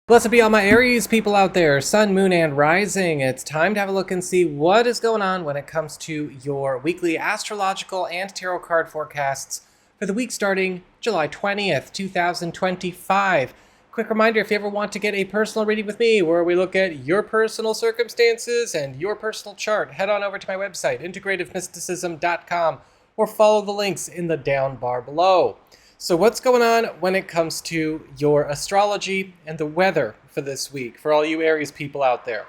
Blessed be all my Aries people out there, Sun, Moon, and Rising. It's time to have a look and see what is going on when it comes to your weekly astrological and tarot card forecasts for the week starting July 20th, 2025. Quick reminder, if you ever want to get a personal reading with me where we look at your personal circumstances and your personal chart, head on over to my website, integrativemysticism.com, or follow the links in the down bar below. So what's going on when it comes to your astrology and the weather for this week, for all you Aries people out there?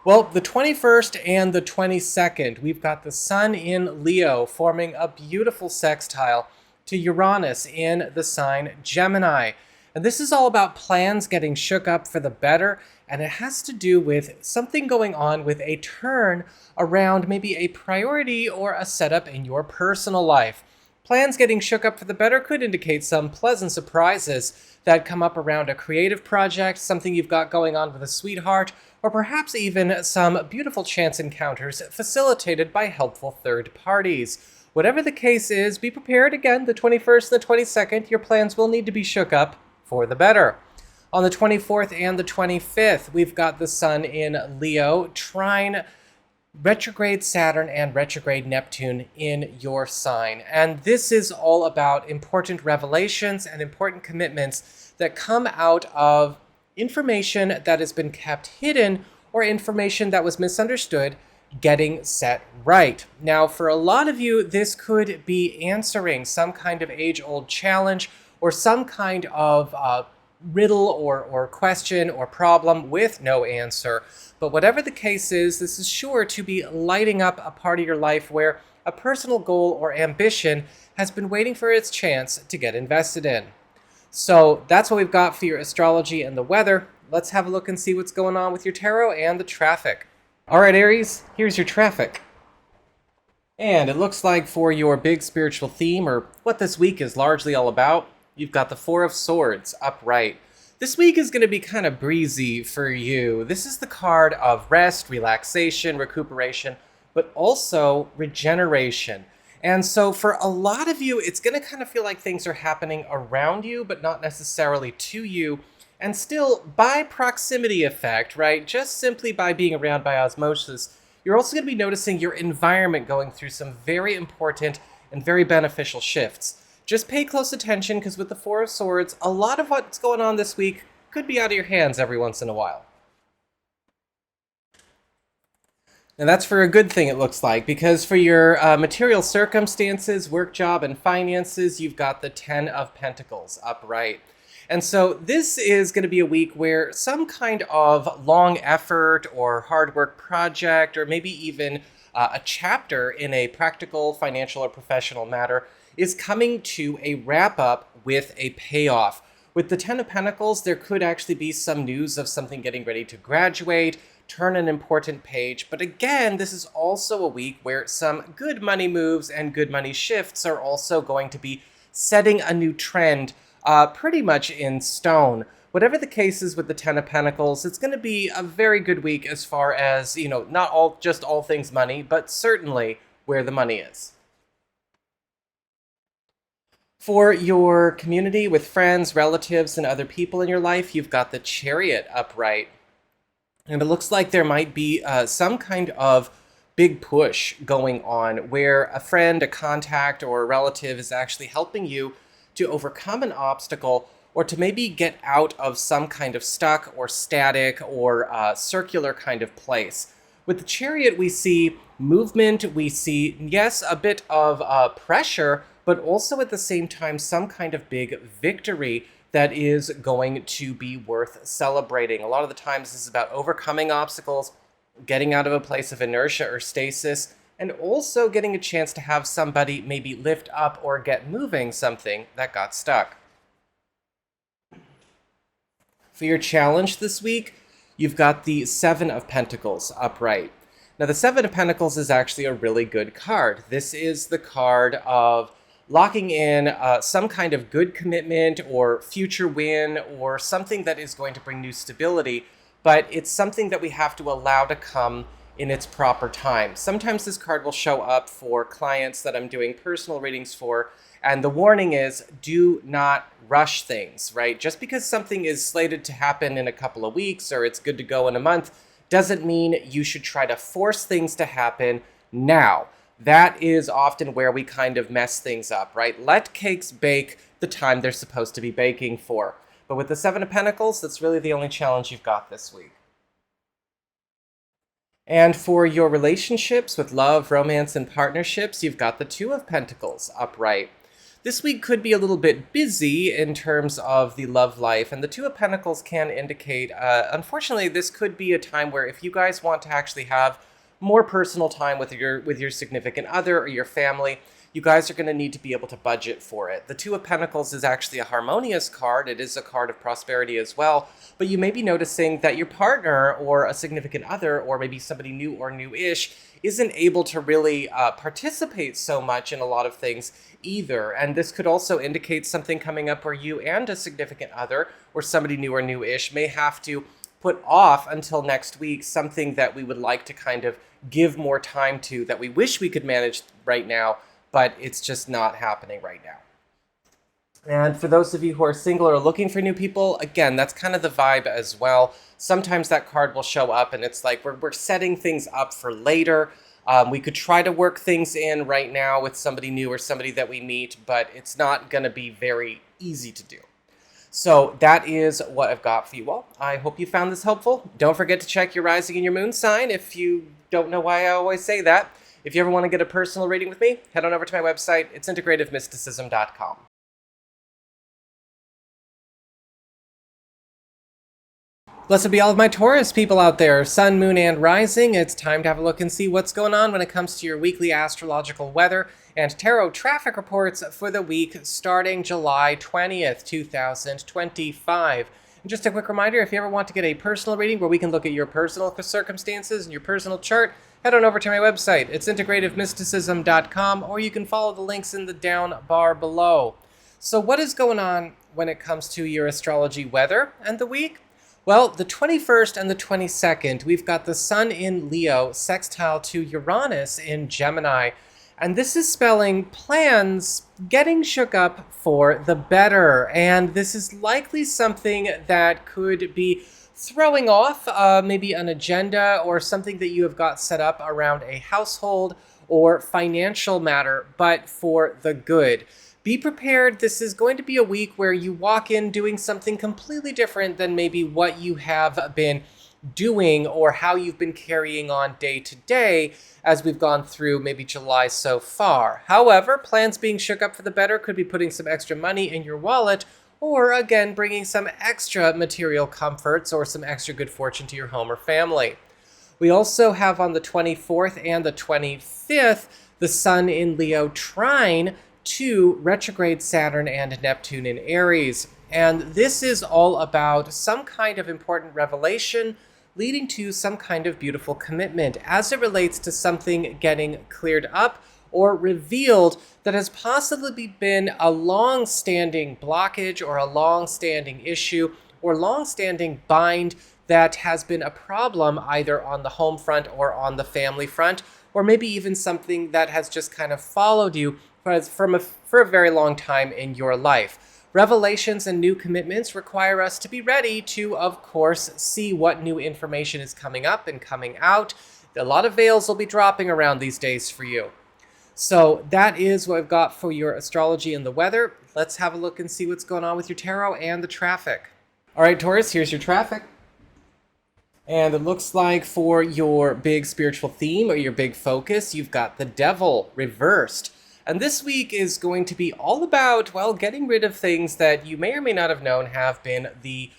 Well, the 21st and the 22nd, we've got the Sun in Leo forming a beautiful sextile to Uranus in the sign Gemini. And this is all about plans getting shook up for the better, and it has to do with something going on with a turn around maybe a priority or a setup in your personal life. Plans getting shook up for the better could indicate some pleasant surprises that come up around a creative project, something you've got going on with a sweetheart, or perhaps even some beautiful chance encounters facilitated by helpful third parties. Whatever the case is, be prepared. Again, the 21st and the 22nd, your plans will need to be shook up for the better. On the 24th and the 25th, we've got the Sun in Leo, trine retrograde Saturn and retrograde Neptune in your sign. And this is all about important revelations and important commitments that come out of information that has been kept hidden or information that was misunderstood getting set right. Now, for a lot of you, this could be answering some kind of age-old challenge or some kind of riddle or question or problem with no answer. But whatever the case is, this is sure to be lighting up a part of your life where a personal goal or ambition has been waiting for its chance to get invested in. So that's what we've got for your astrology and the weather. Let's have a look and see what's going on with your tarot and the traffic. All right, Aries, here's your traffic. And it looks like for your big spiritual theme, or what this week is largely all about, you've got the Four of Swords upright. This week is going to be kind of breezy for you. This is the card of rest, relaxation, recuperation, but also regeneration. And so for a lot of you, it's going to kind of feel like things are happening around you, but not necessarily to you. And still, by proximity effect, right, just simply by being around by osmosis, you're also going to be noticing your environment going through some very important and very beneficial shifts. Just pay close attention, because with the Four of Swords, a lot of what's going on this week could be out of your hands every once in a while. And that's for a good thing, it looks like, because for your material circumstances, work, job, and finances, you've got the Ten of Pentacles upright. And so this is going to be a week where some kind of long effort or hard work project, or maybe even a chapter in a practical, financial, or professional matter is coming to a wrap-up with a payoff. With the Ten of Pentacles, there could actually be some news of something getting ready to graduate, turn an important page. But again, this is also a week where some good money moves and good money shifts are also going to be setting a new trend pretty much in stone. Whatever the case is with the Ten of Pentacles, it's going to be a very good week as far as, not just all things money, but certainly where the money is. For your community with friends, relatives, and other people in your life, you've got the Chariot upright. And it looks like there might be some kind of big push going on where a friend, a contact, or a relative is actually helping you to overcome an obstacle or to maybe get out of some kind of stuck or static or circular kind of place. With the Chariot, we see movement, we see, yes, a bit of pressure, but also at the same time some kind of big victory that is going to be worth celebrating. A lot of the times this is about overcoming obstacles, getting out of a place of inertia or stasis, and also getting a chance to have somebody maybe lift up or get moving something that got stuck. For your challenge this week, you've got the Seven of Pentacles upright. Now, the Seven of Pentacles is actually a really good card. This is the card of locking in some kind of good commitment or future win or something that is going to bring new stability, but it's something that we have to allow to come in its proper time. Sometimes this card will show up for clients that I'm doing personal readings for, and the warning is do not rush things, right? Just because something is slated to happen in a couple of weeks or it's good to go in a month doesn't mean you should try to force things to happen now. That is often where we kind of mess things up, right? Let cakes bake the time they're supposed to be baking for. But with the Seven of Pentacles, that's really the only challenge you've got this week. And for your relationships with love, romance, and partnerships, you've got the Two of Pentacles upright. This week could be a little bit busy in terms of the love life, and the Two of Pentacles can indicate, unfortunately, this could be a time where if you guys want to actually have more personal time with your significant other or your family, you guys are going to need to be able to budget for it. The Two of Pentacles is actually a harmonious card. It is a card of prosperity as well, but you may be noticing that your partner or a significant other or maybe somebody new or new-ish isn't able to really participate so much in a lot of things either. And this could also indicate something coming up where you and a significant other or somebody new or new-ish may have to put off until next week something that we would like to kind of give more time to, that we wish we could manage right now, but it's just not happening right now. And for those of you who are single or looking for new people, again, that's kind of the vibe as well. Sometimes that card will show up and it's like we're setting things up for later. We could try to work things in right now with somebody new or somebody that we meet, but it's not going to be very easy to do. So that is what I've got for you all. I hope you found this helpful. Don't forget to check your rising and your moon sign if you don't know why I always say that. If you ever want to get a personal reading with me, head on over to my website. It's integrativemysticism.com. Blessed be all of my Taurus people out there, Sun, Moon, and Rising. It's time to have a look and see what's going on when it comes to your weekly astrological weather and tarot traffic reports for the week starting July 20th, 2025. And just a quick reminder, if you ever want to get a personal reading where we can look at your personal circumstances and your personal chart, head on over to my website. It's integrativemysticism.com, or you can follow the links in the down bar below. So what is going on when it comes to your astrology weather and the week? Well, the 21st and the 22nd, we've got the Sun in Leo sextile to Uranus in Gemini. And this is spelling plans getting shook up for the better. And this is likely something that could be throwing off maybe an agenda or something that you have got set up around a household or financial matter, but for the good. Be prepared. This is going to be a week where you walk in doing something completely different than maybe what you have been doing or how you've been carrying on day to day as we've gone through maybe July so far. However, plans being shook up for the better could be putting some extra money in your wallet or, again, bringing some extra material comforts or some extra good fortune to your home or family. We also have on the 24th and the 25th, the Sun in Leo trine to retrograde Saturn and Neptune in Aries. And this is all about some kind of important revelation leading to some kind of beautiful commitment as it relates to something getting cleared up or revealed that has possibly been a long-standing blockage or a long-standing issue or long-standing bind that has been a problem either on the home front or on the family front, or maybe even something that has just kind of followed you for a very long time in your life. Revelations and new commitments require us to be ready to, of course, see what new information is coming up and coming out. A lot of veils will be dropping around these days for you. So that is what I've got for your astrology and the weather. Let's have a look and see what's going on with your tarot and the traffic. All right, Taurus, here's your traffic. And it looks like for your big spiritual theme or your big focus, you've got the Devil reversed. And this week is going to be all about, well, getting rid of things that you may or may not have known have been the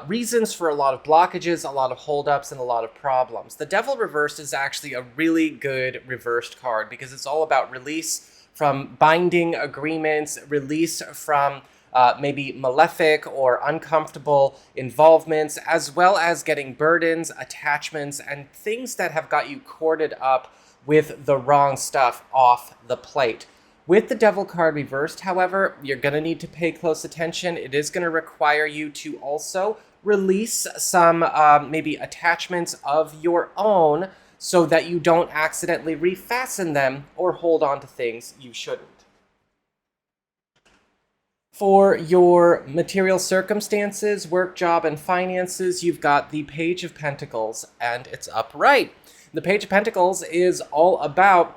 reasons for a lot of blockages, a lot of holdups, and a lot of problems. The Devil reversed is actually a really good reversed card because it's all about release from binding agreements, release from maybe malefic or uncomfortable involvements, as well as getting burdens, attachments, and things that have got you corded up with the wrong stuff off the plate. With the Devil card reversed, however, you're going to need to pay close attention. It is going to require you to also release some maybe attachments of your own so that you don't accidentally refasten them or hold on to things you shouldn't. For your material circumstances, work, job, and finances, you've got the Page of Pentacles, and it's upright. The Page of Pentacles is all about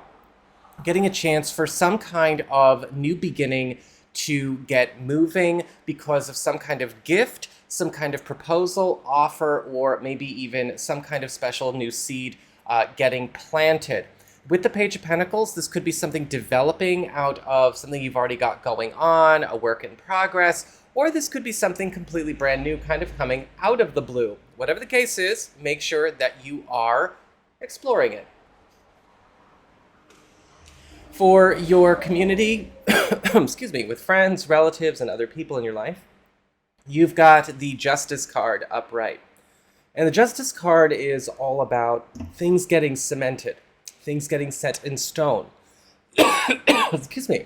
getting a chance for some kind of new beginning to get moving because of some kind of gift, some kind of proposal, offer, or maybe even some kind of special new seed getting planted. With the Page of Pentacles, this could be something developing out of something you've already got going on, a work in progress, or this could be something completely brand new, kind of coming out of the blue. Whatever the case is, make sure that you are exploring it. For your community, excuse me, with friends, relatives, and other people in your life, you've got the Justice card upright. And the Justice card is all about things getting cemented, things getting set in stone. Excuse me.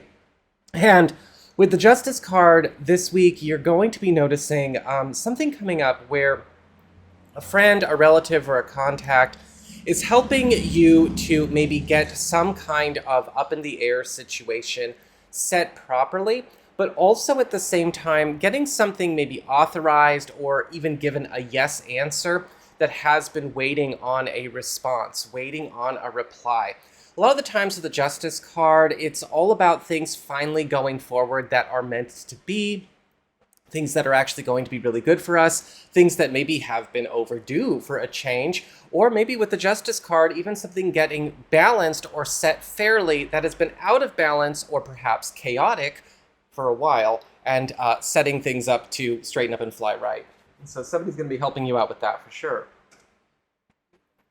And with the Justice card this week, you're going to be noticing something coming up where a friend, a relative, or a contact is helping you to maybe get some kind of up-in-the-air situation set properly, but also at the same time getting something maybe authorized or even given a yes answer that has been waiting on a response, waiting on a reply. A lot of the times with the Justice card, it's all about things finally going forward that are meant to be, things that are actually going to be really good for us, things that maybe have been overdue for a change, or maybe with the Justice card, even something getting balanced or set fairly that has been out of balance or perhaps chaotic for a while, and setting things up to straighten up and fly right. So somebody's going to be helping you out with that for sure.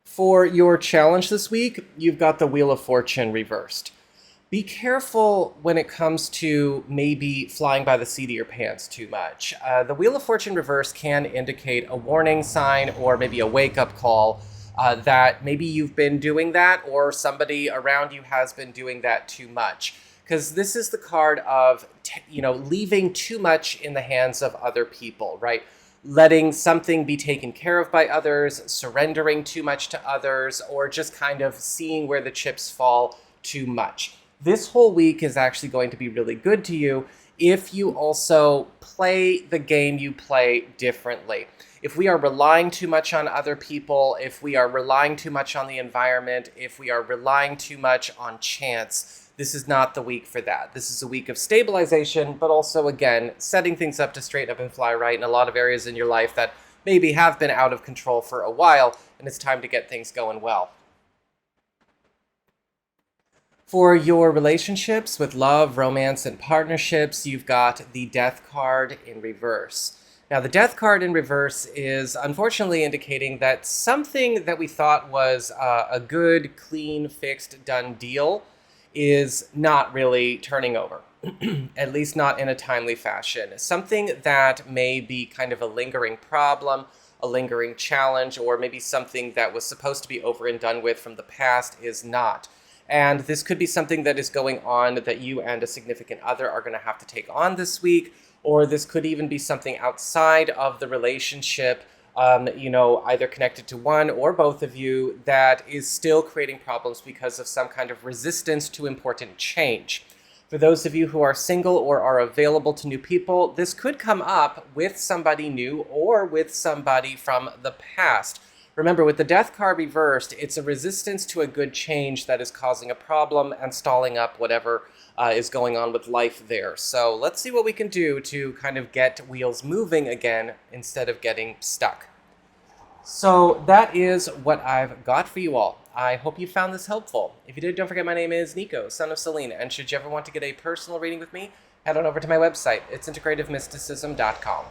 For your challenge this week, you've got the Wheel of Fortune reversed. Be careful when it comes to maybe flying by the seat of your pants too much. The Wheel of Fortune reverse can indicate a warning sign or maybe a wake-up call that maybe you've been doing that or somebody around you has been doing that too much. Because this is the card of, leaving too much in the hands of other people, right? Letting something be taken care of by others, surrendering too much to others, or just kind of seeing where the chips fall too much. This whole week is actually going to be really good to you if you also play the game you play differently. If we are relying too much on other people, if we are relying too much on the environment, if we are relying too much on chance, this is not the week for that. This is a week of stabilization, but also, again, setting things up to straighten up and fly right in a lot of areas in your life that maybe have been out of control for a while, and it's time to get things going well. For your relationships with love, romance, and partnerships, you've got the Death card in reverse. Now, the Death card in reverse is unfortunately indicating that something that we thought was a good, clean, fixed, done deal is not really turning over, at least not in a timely fashion. Something that may be kind of a lingering problem, a lingering challenge, or maybe something that was supposed to be over and done with from the past is not. And this could be something that is going on that you and a significant other are going to have to take on this week, or this could even be something outside of the relationship, either connected to one or both of you, that is still creating problems because of some kind of resistance to important change. For those of you who are single or are available to new people, this could come up with somebody new or with somebody from the past. Remember, with the Death card reversed, it's a resistance to a good change that is causing a problem and stalling up whatever is going on with life there. So let's see what we can do to kind of get wheels moving again instead of getting stuck. So that is what I've got for you all. I hope you found this helpful. If you did, don't forget my name is Nico, Son of Selene, and should you ever want to get a personal reading with me, head on over to my website. It's integrativemysticism.com.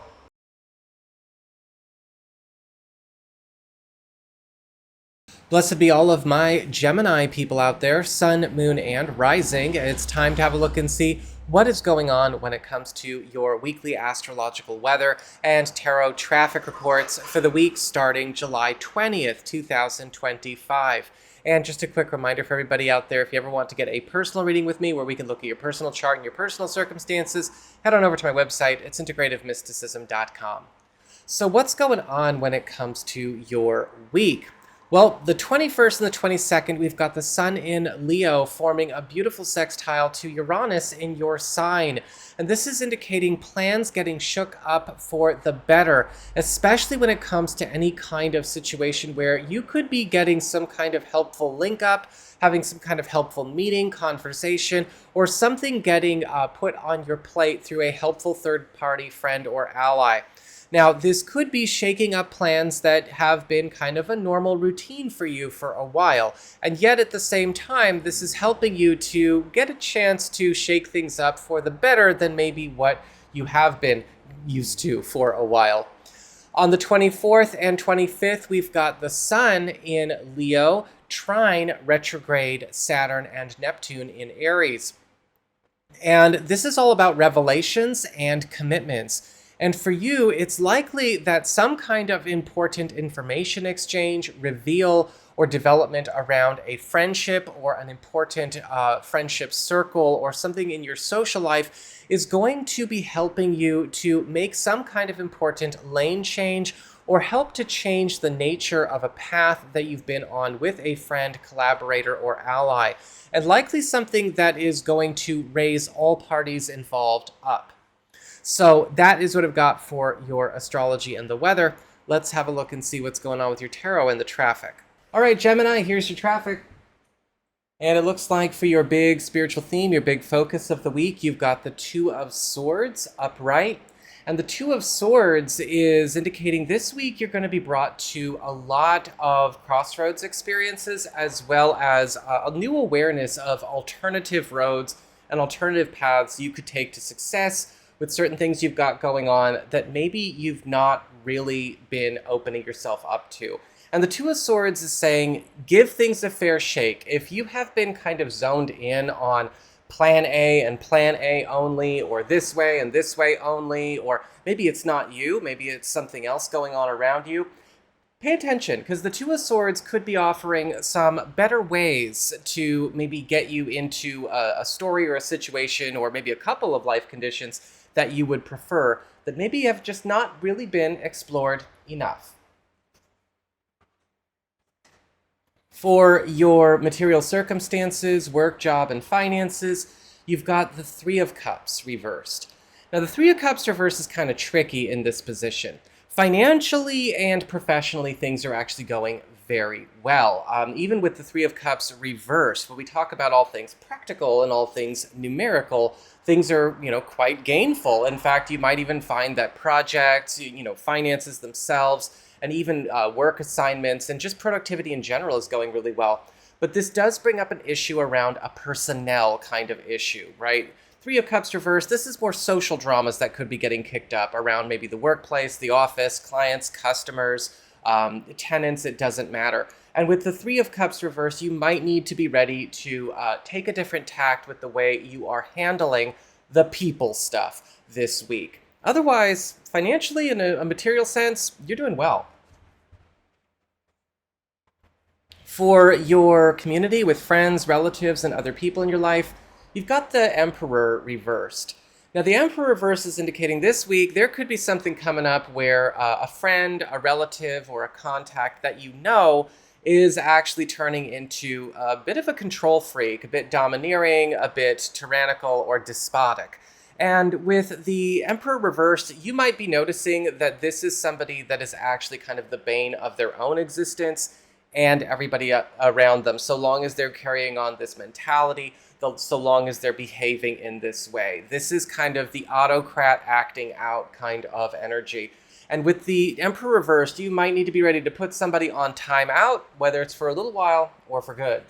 Blessed be all of my Gemini people out there, Sun, Moon, and Rising. It's time to have a look and see what is going on when it comes to your weekly astrological weather and tarot traffic reports for the week starting July 20th, 2025. And just a quick reminder for everybody out there, if you ever want to get a personal reading with me where we can look at your personal chart and your personal circumstances, head on over to my website. It's integrativemysticism.com. So what's going on when it comes to your week? Well, the 21st and the 22nd, we've got the Sun in Leo forming a beautiful sextile to Uranus in your sign. And this is indicating plans getting shook up for the better, especially when it comes to any kind of situation where you could be getting some kind of helpful link up, having some kind of helpful meeting, conversation, or something getting put on your plate through a helpful third party friend or ally. Now, this could be shaking up plans that have been kind of a normal routine for you for a while. And yet at the same time, this is helping you to get a chance to shake things up for the better than maybe what you have been used to for a while. On the 24th and 25th, we've got the Sun in Leo, trine retrograde Saturn and Neptune in Aries. And this is all about revelations and commitments. And for you, it's likely that some kind of important information exchange, reveal, or development around a friendship or an important friendship circle or something in your social life is going to be helping you to make some kind of important lane change or help to change the nature of a path that you've been on with a friend, collaborator, or ally. And likely something that is going to raise all parties involved up. So that is what I've got for your astrology and the weather. Let's have a look and see what's going on with your tarot and the traffic. All right, Gemini, here's your traffic. And it looks like for your big spiritual theme, your big focus of the week, you've got the Two of Swords upright. And the Two of Swords is indicating this week you're going to be brought to a lot of crossroads experiences as well as a new awareness of alternative roads and alternative paths you could take to success with certain things you've got going on that maybe you've not really been opening yourself up to. And the Two of Swords is saying, give things a fair shake. If you have been kind of zoned in on plan A and plan A only, or this way and this way only, or maybe it's not you, maybe it's something else going on around you, pay attention, because the Two of Swords could be offering some better ways to maybe get you into a story or a situation, or maybe a couple of life conditions that you would prefer, that maybe have just not really been explored enough. For your material circumstances, work, job, and finances, you've got the Three of Cups reversed. Now, the Three of Cups reversed is kind of tricky in this position. Financially and professionally, things are actually going very well. Even with the Three of Cups reversed, when we talk about all things practical and all things numerical, things are, quite gainful. In fact, you might even find that projects, finances themselves, and even work assignments and just productivity in general is going really well. But this does bring up an issue around a personnel kind of issue, right? Three of Cups reversed, this is more social dramas that could be getting kicked up around maybe the workplace, the office, clients, customers, tenants, it doesn't matter. And with the Three of Cups reversed, you might need to be ready to take a different tact with the way you are handling the people stuff this week. Otherwise, financially, in a material sense, you're doing well. For your community with friends, relatives, and other people in your life, you've got the Emperor reversed. Now, the Emperor reverse is indicating this week there could be something coming up where a friend, a relative, or a contact that you know is actually turning into a bit of a control freak, a bit domineering, a bit tyrannical, or despotic. And with the Emperor reversed, you might be noticing that this is somebody that is actually kind of the bane of their own existence and everybody around them, so long as they're carrying on this mentality, so long as they're behaving in this way. This is kind of the autocrat acting out kind of energy. And with the Emperor reversed, you might need to be ready to put somebody on timeout, whether it's for a little while or for good.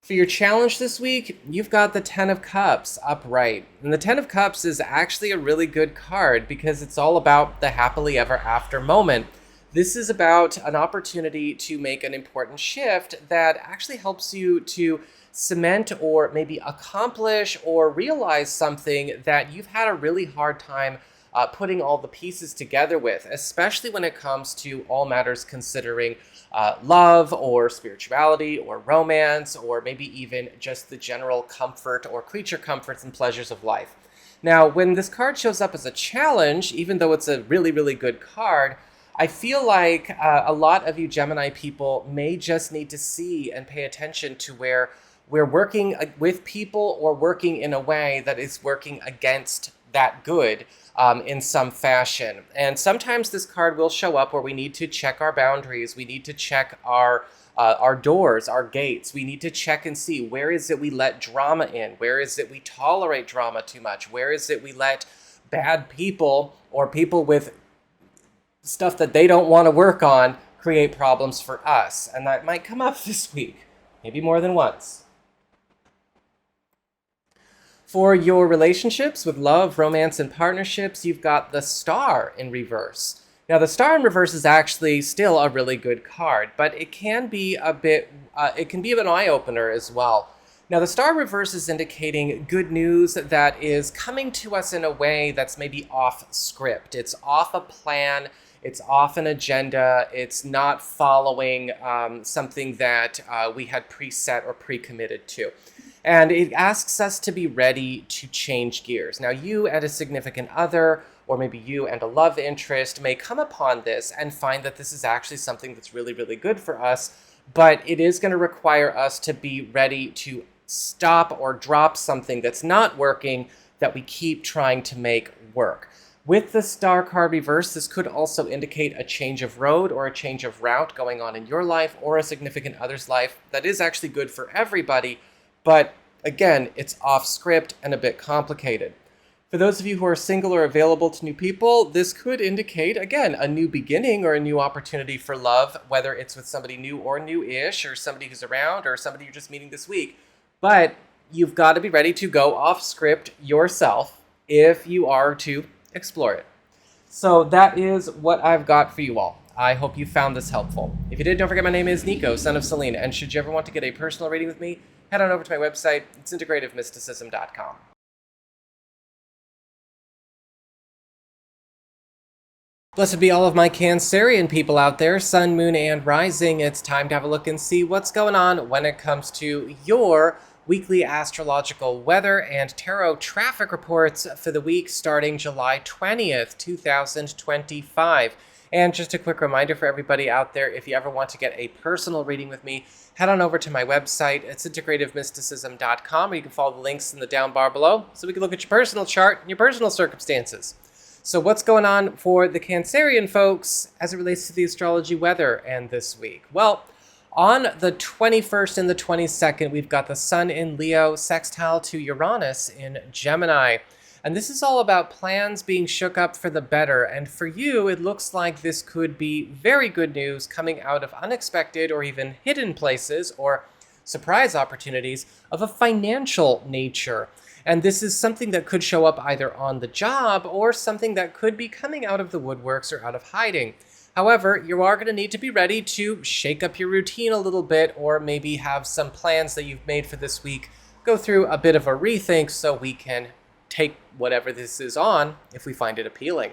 For your challenge this week, you've got the Ten of Cups upright. And the Ten of Cups is actually a really good card because it's all about the happily ever after moment. This is about an opportunity to make an important shift that actually helps you to cement or maybe accomplish or realize something that you've had a really hard time putting all the pieces together with, especially when it comes to all matters considering love or spirituality or romance or maybe even just the general comfort or creature comforts and pleasures of life. Now, when this card shows up as a challenge, even though it's a really, really good card, I feel like a lot of you Gemini people may just need to see and pay attention to where we're working with people or working in a way that is working against that good in some fashion. And sometimes this card will show up where we need to check our boundaries. We need to check our doors, our gates. We need to check and see where is it we let drama in? Where is it we tolerate drama too much? Where is it we let bad people or people with stuff that they don't want to work on create problems for us? And that might come up this week, maybe more than once. For your relationships with love, romance, and partnerships, you've got the Star in reverse. Now, the Star in reverse is actually still a really good card, but it can be a bit an eye-opener as well. Now, the Star reverse is indicating good news that is coming to us in a way that's maybe off script. It's off a plan. It's off an agenda. It's not following something that we had preset or pre-committed to. And it asks us to be ready to change gears. Now, you and a significant other, or maybe you and a love interest, may come upon this and find that this is actually something that's really, really good for us, but it is going to require us to be ready to stop or drop something that's not working that we keep trying to make work. With the Star card reverse, this could also indicate a change of road or a change of route going on in your life or a significant other's life that is actually good for everybody. But again, it's off script and a bit complicated. For those of you who are single or available to new people, this could indicate, again, a new beginning or a new opportunity for love, whether it's with somebody new or new-ish, or somebody who's around, or somebody you're just meeting this week. But you've got to be ready to go off script yourself if you are to explore it. So that is what I've got for you all. I hope you found this helpful. If you did, don't forget my name is Nico, Son of Selene, and should you ever want to get a personal reading with me, head on over to my website. It's integrativemysticism.com. Blessed be all of my Cancerian people out there, Sun, Moon, and Rising. It's time to have a look and see what's going on when it comes to your weekly astrological weather and tarot traffic reports for the week starting July 20th, 2025. And just a quick reminder for everybody out there, if you ever want to get a personal reading with me, head on over to my website. It's integrativemysticism.com, where you can follow the links in the down bar below so we can look at your personal chart and your personal circumstances. So what's going on for the Cancerian folks as it relates to the astrology weather and this week? Well, on the 21st and the 22nd, we've got the Sun in Leo sextile to Uranus in Gemini. And this is all about plans being shook up for the better. And for you, it looks like this could be very good news coming out of unexpected or even hidden places or surprise opportunities of a financial nature. And this is something that could show up either on the job or something that could be coming out of the woodworks or out of hiding. However, you are going to need to be ready to shake up your routine a little bit, or maybe have some plans that you've made for this week go through a bit of a rethink so we can take whatever this is on if we find it appealing.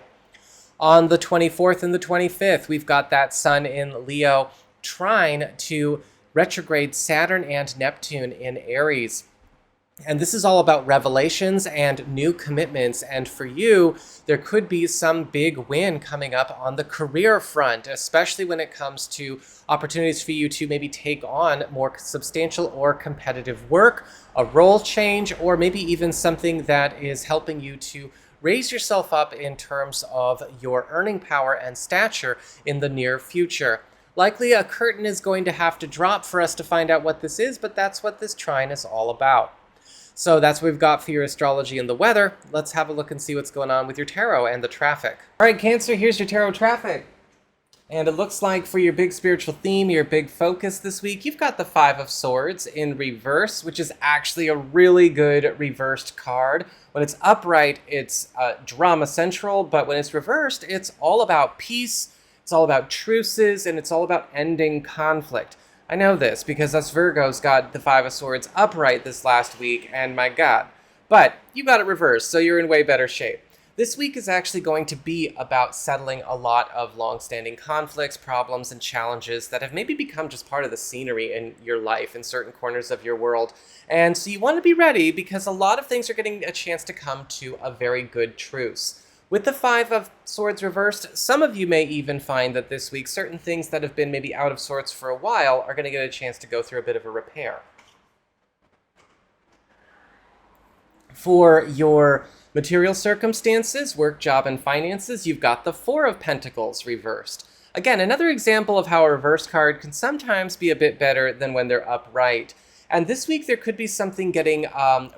On the 24th and the 25th, we've got that Sun in Leo trine to retrograde Saturn and Neptune in Aries. And this is all about revelations and new commitments. And for you, there could be some big win coming up on the career front, especially when it comes to opportunities for you to maybe take on more substantial or competitive work, a role change, or maybe even something that is helping you to raise yourself up in terms of your earning power and stature in the near future. Likely a curtain is going to have to drop for us to find out what this is, but that's what this trine is all about. So that's what we've got for your astrology and the weather. Let's have a look and see what's going on with your tarot and the traffic. All right, Cancer, here's your tarot traffic. And it looks like for your big spiritual theme, your big focus this week, you've got the Five of Swords in reverse, which is actually a really good reversed card. When it's upright, it's drama central, but when it's reversed, it's all about peace, it's all about truces, and it's all about ending conflict. I know this because us Virgos got the Five of Swords upright this last week, and my God. But you got it reversed, so you're in way better shape. This week is actually going to be about settling a lot of long-standing conflicts, problems, and challenges that have maybe become just part of the scenery in your life in certain corners of your world. And so you want to be ready because a lot of things are getting a chance to come to a very good truce. With the Five of Swords reversed, some of you may even find that this week certain things that have been maybe out of sorts for a while are going to get a chance to go through a bit of a repair. For your material circumstances, work, job, and finances, you've got the Four of Pentacles reversed. Again, another example of how a reverse card can sometimes be a bit better than when they're upright. And this week there could be something getting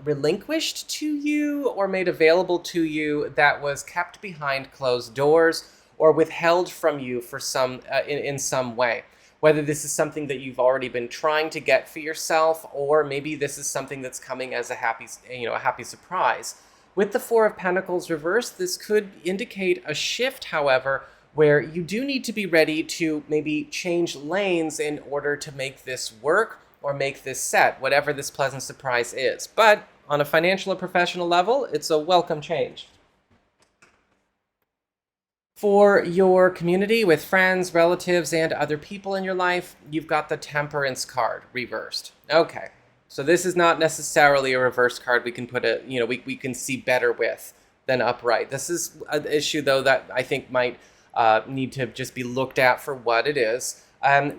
relinquished to you or made available to you that was kept behind closed doors or withheld from you for in some way. Whether this is something that you've already been trying to get for yourself, or maybe this is something that's coming as a happy surprise. With the Four of Pentacles reversed, this could indicate a shift, however, where you do need to be ready to maybe change lanes in order to make this work or make this set, whatever this pleasant surprise is. But on a financial or professional level, it's a welcome change. For your community with friends, relatives, and other people in your life, you've got the Temperance card reversed. Okay, so this is not necessarily a reverse card we can put we can see better with than upright. This is an issue, though, that I think might need to just be looked at for what it is.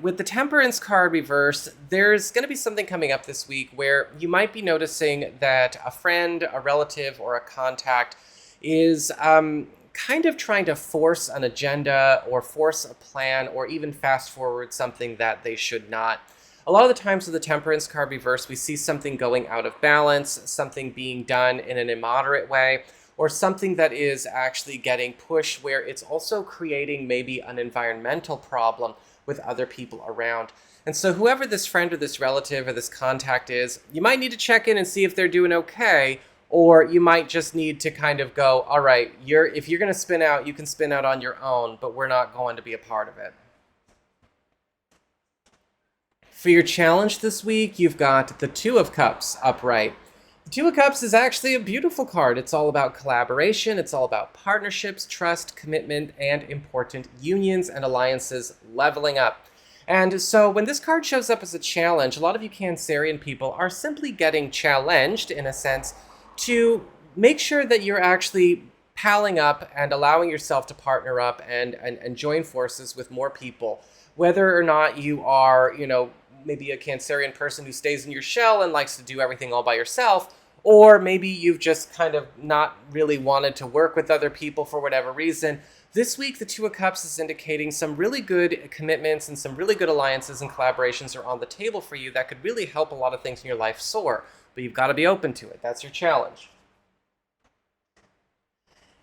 With the Temperance card reversed, there's going to be something coming up this week where you might be noticing that a friend, a relative, or a contact is kind of trying to force an agenda or force a plan or even fast forward something that they should not. A lot of the times with the Temperance card reversed, we see something going out of balance, something being done in an immoderate way, or something that is actually getting pushed where it's also creating maybe an environmental problem with other people around. And so whoever this friend or this relative or this contact is, you might need to check in and see if they're doing okay, or you might just need to kind of go, all right, if you're going to spin out, you can spin out on your own, but we're not going to be a part of it. For your challenge this week, you've got the Two of Cups upright. The Two of Cups is actually a beautiful card. It's all about collaboration. It's all about partnerships, trust, commitment, and important unions and alliances leveling up. And so when this card shows up as a challenge, a lot of you Cancerian people are simply getting challenged, in a sense, to make sure that you're actually palling up and allowing yourself to partner up and join forces with more people. Whether or not you are, maybe a Cancerian person who stays in your shell and likes to do everything all by yourself, or maybe you've just kind of not really wanted to work with other people for whatever reason. This week, the Two of Cups is indicating some really good commitments and some really good alliances and collaborations are on the table for you that could really help a lot of things in your life soar. But you've got to be open to it. That's your challenge.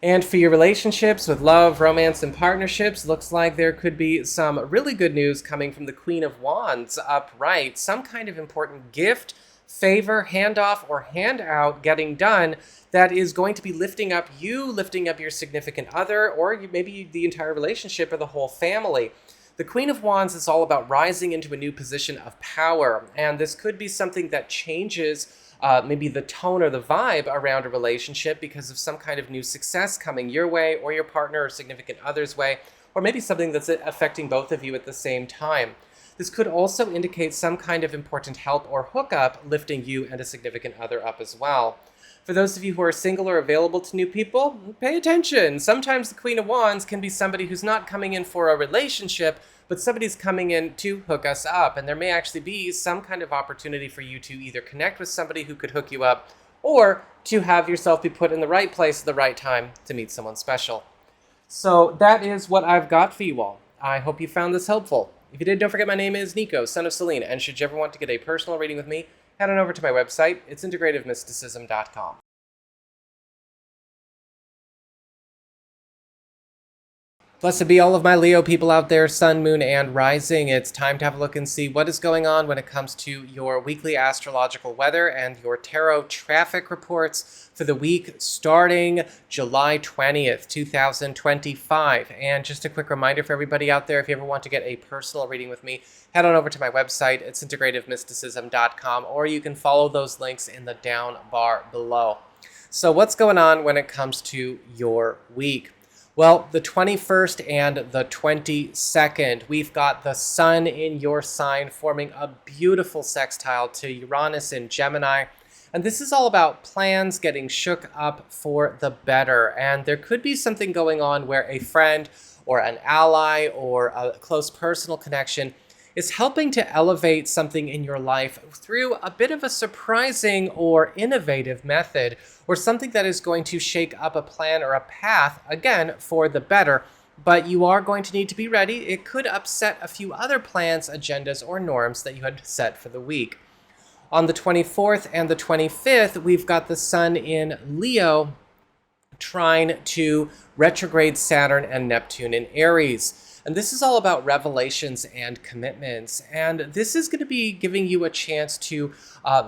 And for your relationships with love, romance, and partnerships, looks like there could be some really good news coming from the Queen of Wands upright. Some kind of important gift, favor, handoff, or handout getting done that is going to be lifting up you, lifting up your significant other, or maybe the entire relationship or the whole family. The Queen of Wands is all about rising into a new position of power, and this could be something that changes maybe the tone or the vibe around a relationship because of some kind of new success coming your way or your partner or significant other's way, or maybe something that's affecting both of you at the same time. This could also indicate some kind of important help or hookup lifting you and a significant other up as well. For those of you who are single or available to new people, pay attention. Sometimes the Queen of Wands can be somebody who's not coming in for a relationship, but somebody's coming in to hook us up. And there may actually be some kind of opportunity for you to either connect with somebody who could hook you up, or to have yourself be put in the right place at the right time to meet someone special. So that is what I've got for you all. I hope you found this helpful. If you did, don't forget my name is Nico, Son of Selene, and should you ever want to get a personal reading with me, head on over to my website. It's integrativemysticism.com. Blessed be all of my Leo people out there, Sun, Moon, and Rising. It's time to have a look and see what is going on when it comes to your weekly astrological weather and your tarot traffic reports for the week starting July 20th, 2025. And just a quick reminder for everybody out there, if you ever want to get a personal reading with me, head on over to my website. It's integrativemysticism.com, or you can follow those links in the down bar below. So what's going on when it comes to your week? Well, the 21st and the 22nd, we've got the sun in your sign forming a beautiful sextile to Uranus in Gemini. And this is all about plans getting shook up for the better. And there could be something going on where a friend or an ally or a close personal connection is helping to elevate something in your life through a bit of a surprising or innovative method, or something that is going to shake up a plan or a path, again, for the better. But you are going to need to be ready. It could upset a few other plans, agendas, or norms that you had set for the week. On the 24th and the 25th, we've got the Sun in Leo trine to retrograde Saturn and Neptune in Aries. And this is all about revelations and commitments. And this is going to be giving you a chance to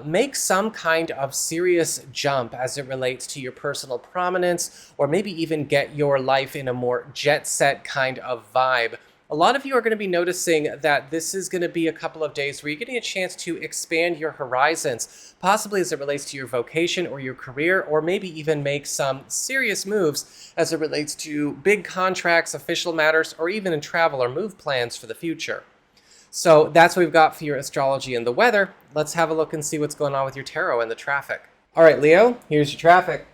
make some kind of serious jump as it relates to your personal prominence, or maybe even get your life in a more jet set kind of vibe. A lot of you are going to be noticing that this is going to be a couple of days where you're getting a chance to expand your horizons, possibly as it relates to your vocation or your career, or maybe even make some serious moves as it relates to big contracts, official matters, or even in travel or move plans for the future. So that's what we've got for your astrology and the weather. Let's have a look and see what's going on with your tarot and the traffic. All right, Leo, here's your traffic.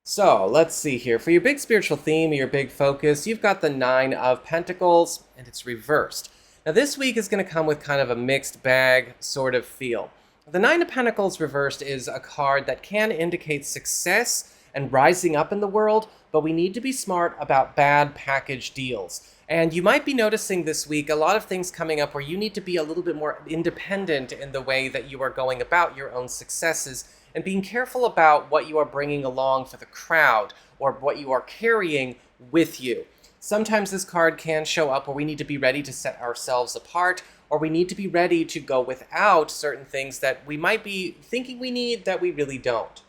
So let's see here. For your big spiritual theme, your big focus, you've got the Nine of Pentacles, and it's reversed. Now this week is going to come with kind of a mixed bag sort of feel. The Nine of Pentacles reversed is a card that can indicate success and rising up in the world, but we need to be smart about bad package deals. And you might be noticing this week a lot of things coming up where you need to be a little bit more independent in the way that you are going about your own successes, and being careful about what you are bringing along for the crowd or what you are carrying with you. Sometimes this card can show up where we need to be ready to set ourselves apart, or we need to be ready to go without certain things that we might be thinking we need that we really don't.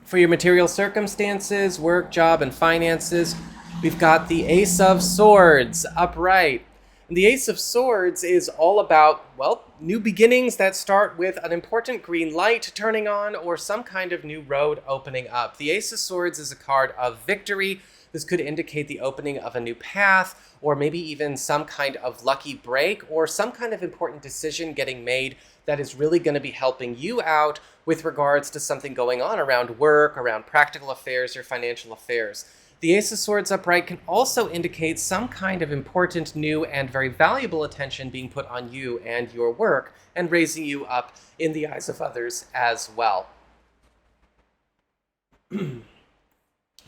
For your material circumstances, work, job, and finances, we've got the Ace of Swords upright. And the Ace of Swords is all about, well, new beginnings that start with an important green light turning on or some kind of new road opening up. The Ace of Swords is a card of victory. This could indicate the opening of a new path, or maybe even some kind of lucky break, or some kind of important decision getting made that is really going to be helping you out with regards to something going on around work, around practical affairs, or financial affairs. The Ace of Swords upright can also indicate some kind of important, new, and very valuable attention being put on you and your work, and raising you up in the eyes of others as well.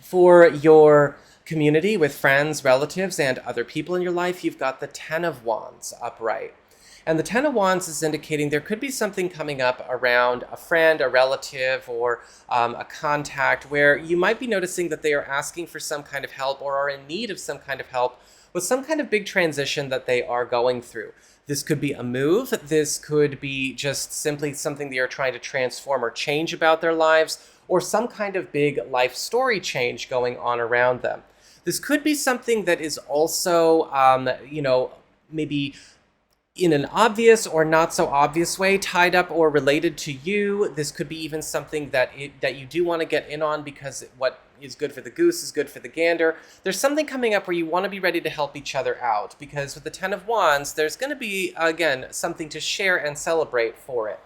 For your community with friends, relatives, and other people in your life, you've got the Ten of Wands upright. And the Ten of Wands is indicating there could be something coming up around a friend, a relative, or a contact where you might be noticing that they are asking for some kind of help or are in need of some kind of help with some kind of big transition that they are going through. This could be a move. This could be just simply something they are trying to transform or change about their lives, or some kind of big life story change going on around them. This could be something that is also, maybe in an obvious or not so obvious way, tied up or related to you. This could be even something that you do want to get in on, because what is good for the goose is good for the gander. There's something coming up where you want to be ready to help each other out, because with the Ten of Wands, there's going to be, again, something to share and celebrate for it.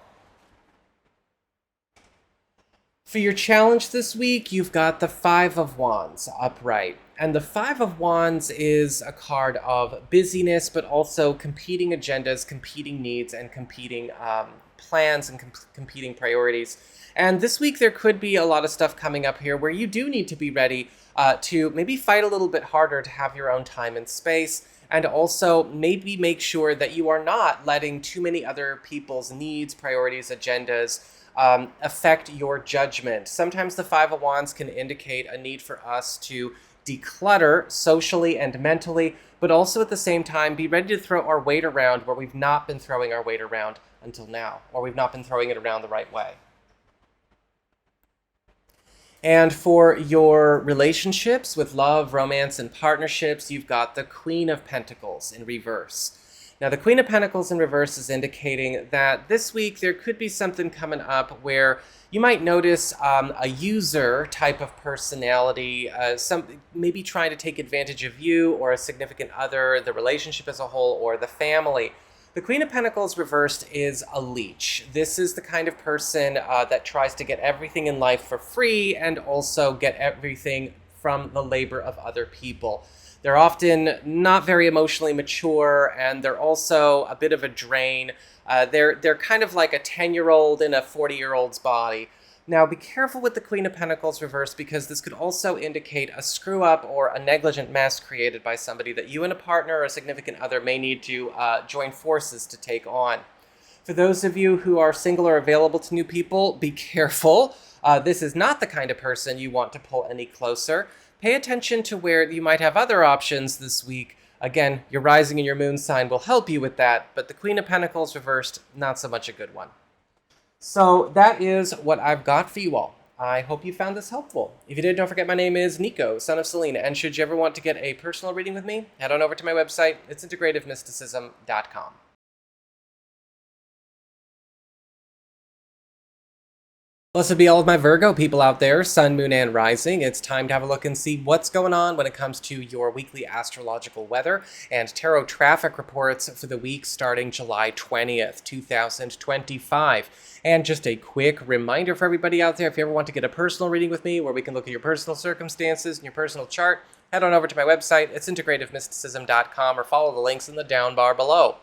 For your challenge this week, you've got the Five of Wands upright. And the Five of Wands is a card of busyness, but also competing agendas, competing needs, and competing plans and competing priorities. And this week, there could be a lot of stuff coming up here where you do need to be ready to maybe fight a little bit harder to have your own time and space, and also maybe make sure that you are not letting too many other people's needs, priorities, agendas affect your judgment. Sometimes the Five of Wands can indicate a need for us to declutter socially and mentally, but also at the same time be ready to throw our weight around where we've not been throwing our weight around until now, or we've not been throwing it around the right way. And for your relationships with love, romance, and partnerships, you've got the Queen of Pentacles in reverse. Now, the Queen of Pentacles in reverse is indicating that this week there could be something coming up where you might notice a user type of personality, maybe trying to take advantage of you or a significant other, the relationship as a whole, or the family. The Queen of Pentacles reversed is a leech. This is the kind of person that tries to get everything in life for free and also get everything from the labor of other people. They're often not very emotionally mature, and they're also a bit of a drain. They're kind of like a 10-year-old in a 40-year-old's body. Now, be careful with the Queen of Pentacles reversed, because this could also indicate a screw-up or a negligent mess created by somebody that you and a partner or a significant other may need to join forces to take on. For those of you who are single or available to new people, be careful. This is not the kind of person you want to pull any closer. Pay attention to where you might have other options this week. Again, your rising and your moon sign will help you with that, but the Queen of Pentacles reversed, not so much a good one. So that is what I've got for you all. I hope you found this helpful. If you did, don't forget my name is Nico, Son of Selene, and should you ever want to get a personal reading with me, head on over to my website. It's integrativemysticism.com. Blessed be all of my Virgo people out there, Sun, Moon, and Rising. It's time to have a look and see what's going on when it comes to your weekly astrological weather and tarot traffic reports for the week starting July 20th, 2025. And just a quick reminder for everybody out there, if you ever want to get a personal reading with me where we can look at your personal circumstances and your personal chart, head on over to my website. It's integrativemysticism.com, or follow the links in the down bar below.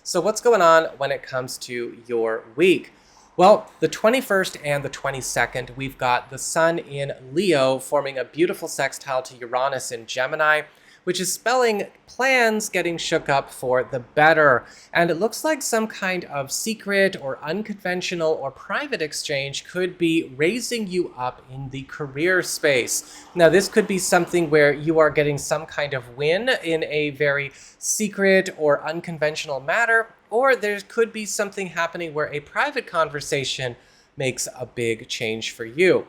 So what's going on when it comes to your week? Well, the 21st and the 22nd, we've got the Sun in Leo forming a beautiful sextile to Uranus in Gemini, which is spelling plans getting shook up for the better. And it looks like some kind of secret or unconventional or private exchange could be raising you up in the career space. Now, this could be something where you are getting some kind of win in a very secret or unconventional matter, or there could be something happening where a private conversation makes a big change for you.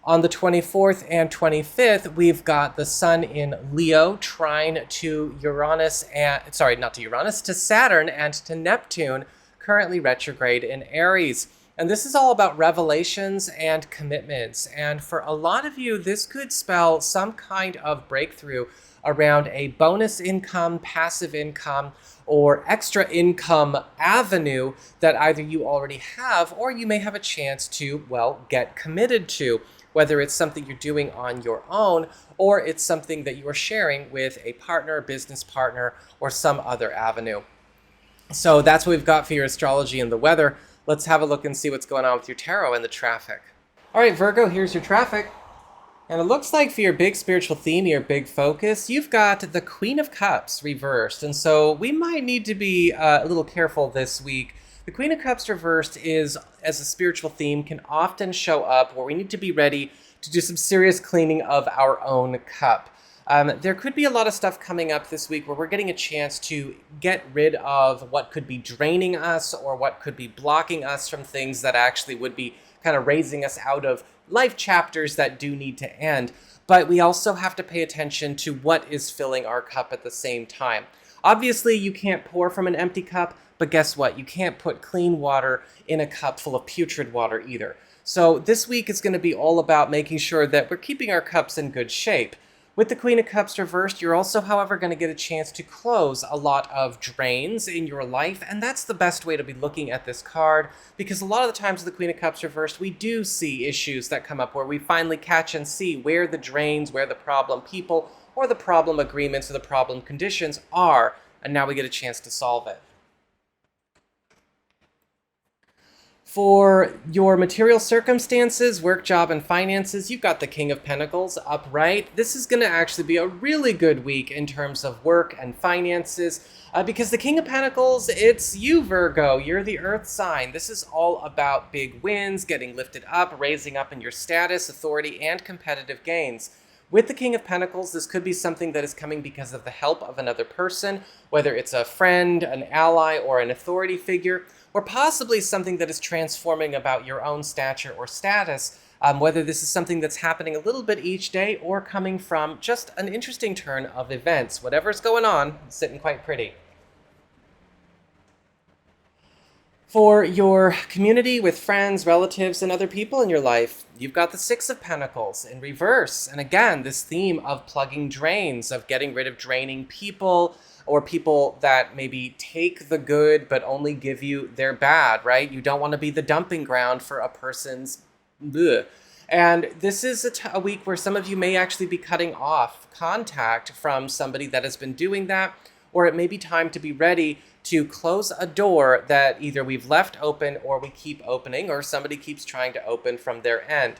On the 24th and 25th, we've got the Sun in Leo trine to to Saturn and to Neptune, currently retrograde in Aries. And this is all about revelations and commitments. And for a lot of you, this could spell some kind of breakthrough around a bonus income, passive income, or extra income avenue that either you already have or you may have a chance to, well, get committed to. Whether it's something you're doing on your own or it's something that you are sharing with a partner, business partner, or some other avenue. So that's what we've got for your astrology and the weather. Let's have a look and see what's going on with your tarot and the traffic. All right, Virgo, here's your traffic. And it looks like for your big spiritual theme, your big focus, you've got the Queen of Cups reversed. And so we might need to be a little careful this week. The Queen of Cups reversed is, as a spiritual theme, can often show up where we need to be ready to do some serious cleaning of our own cup. There could be a lot of stuff coming up this week where we're getting a chance to get rid of what could be draining us or what could be blocking us from things that actually would be kind of raising us out of life chapters that do need to end. But we also have to pay attention to what is filling our cup at the same time. Obviously, you can't pour from an empty cup, but guess what? You can't put clean water in a cup full of putrid water either. So this week is going to be all about making sure that we're keeping our cups in good shape. With the Queen of Cups reversed, you're also, however, going to get a chance to close a lot of drains in your life, and that's the best way to be looking at this card, because a lot of the times with the Queen of Cups reversed, we do see issues that come up where we finally catch and see where the drains, where the problem people, or the problem agreements, or the problem conditions are, and now we get a chance to solve it. For your material circumstances, work, job, and finances, you've got the King of Pentacles upright. This is going to actually be a really good week in terms of work and finances because the King of Pentacles, it's you, Virgo. You're the earth sign. This is all about big wins, getting lifted up, raising up in your status, authority, and competitive gains. With the King of Pentacles, this could be something that is coming because of the help of another person, whether it's a friend, an ally, or an authority figure, or possibly something that is transforming about your own stature or status, whether this is something that's happening a little bit each day or coming from just an interesting turn of events. Whatever's going on, it's sitting quite pretty. For your community with friends, relatives, and other people in your life, you've got the Six of Pentacles in reverse. And again, this theme of plugging drains, of getting rid of draining people, or people that maybe take the good but only give you their bad, right? You don't want to be the dumping ground for a person's bleh. And this is a week where some of you may actually be cutting off contact from somebody that has been doing that, or it may be time to be ready to close a door that either we've left open or we keep opening, or somebody keeps trying to open from their end.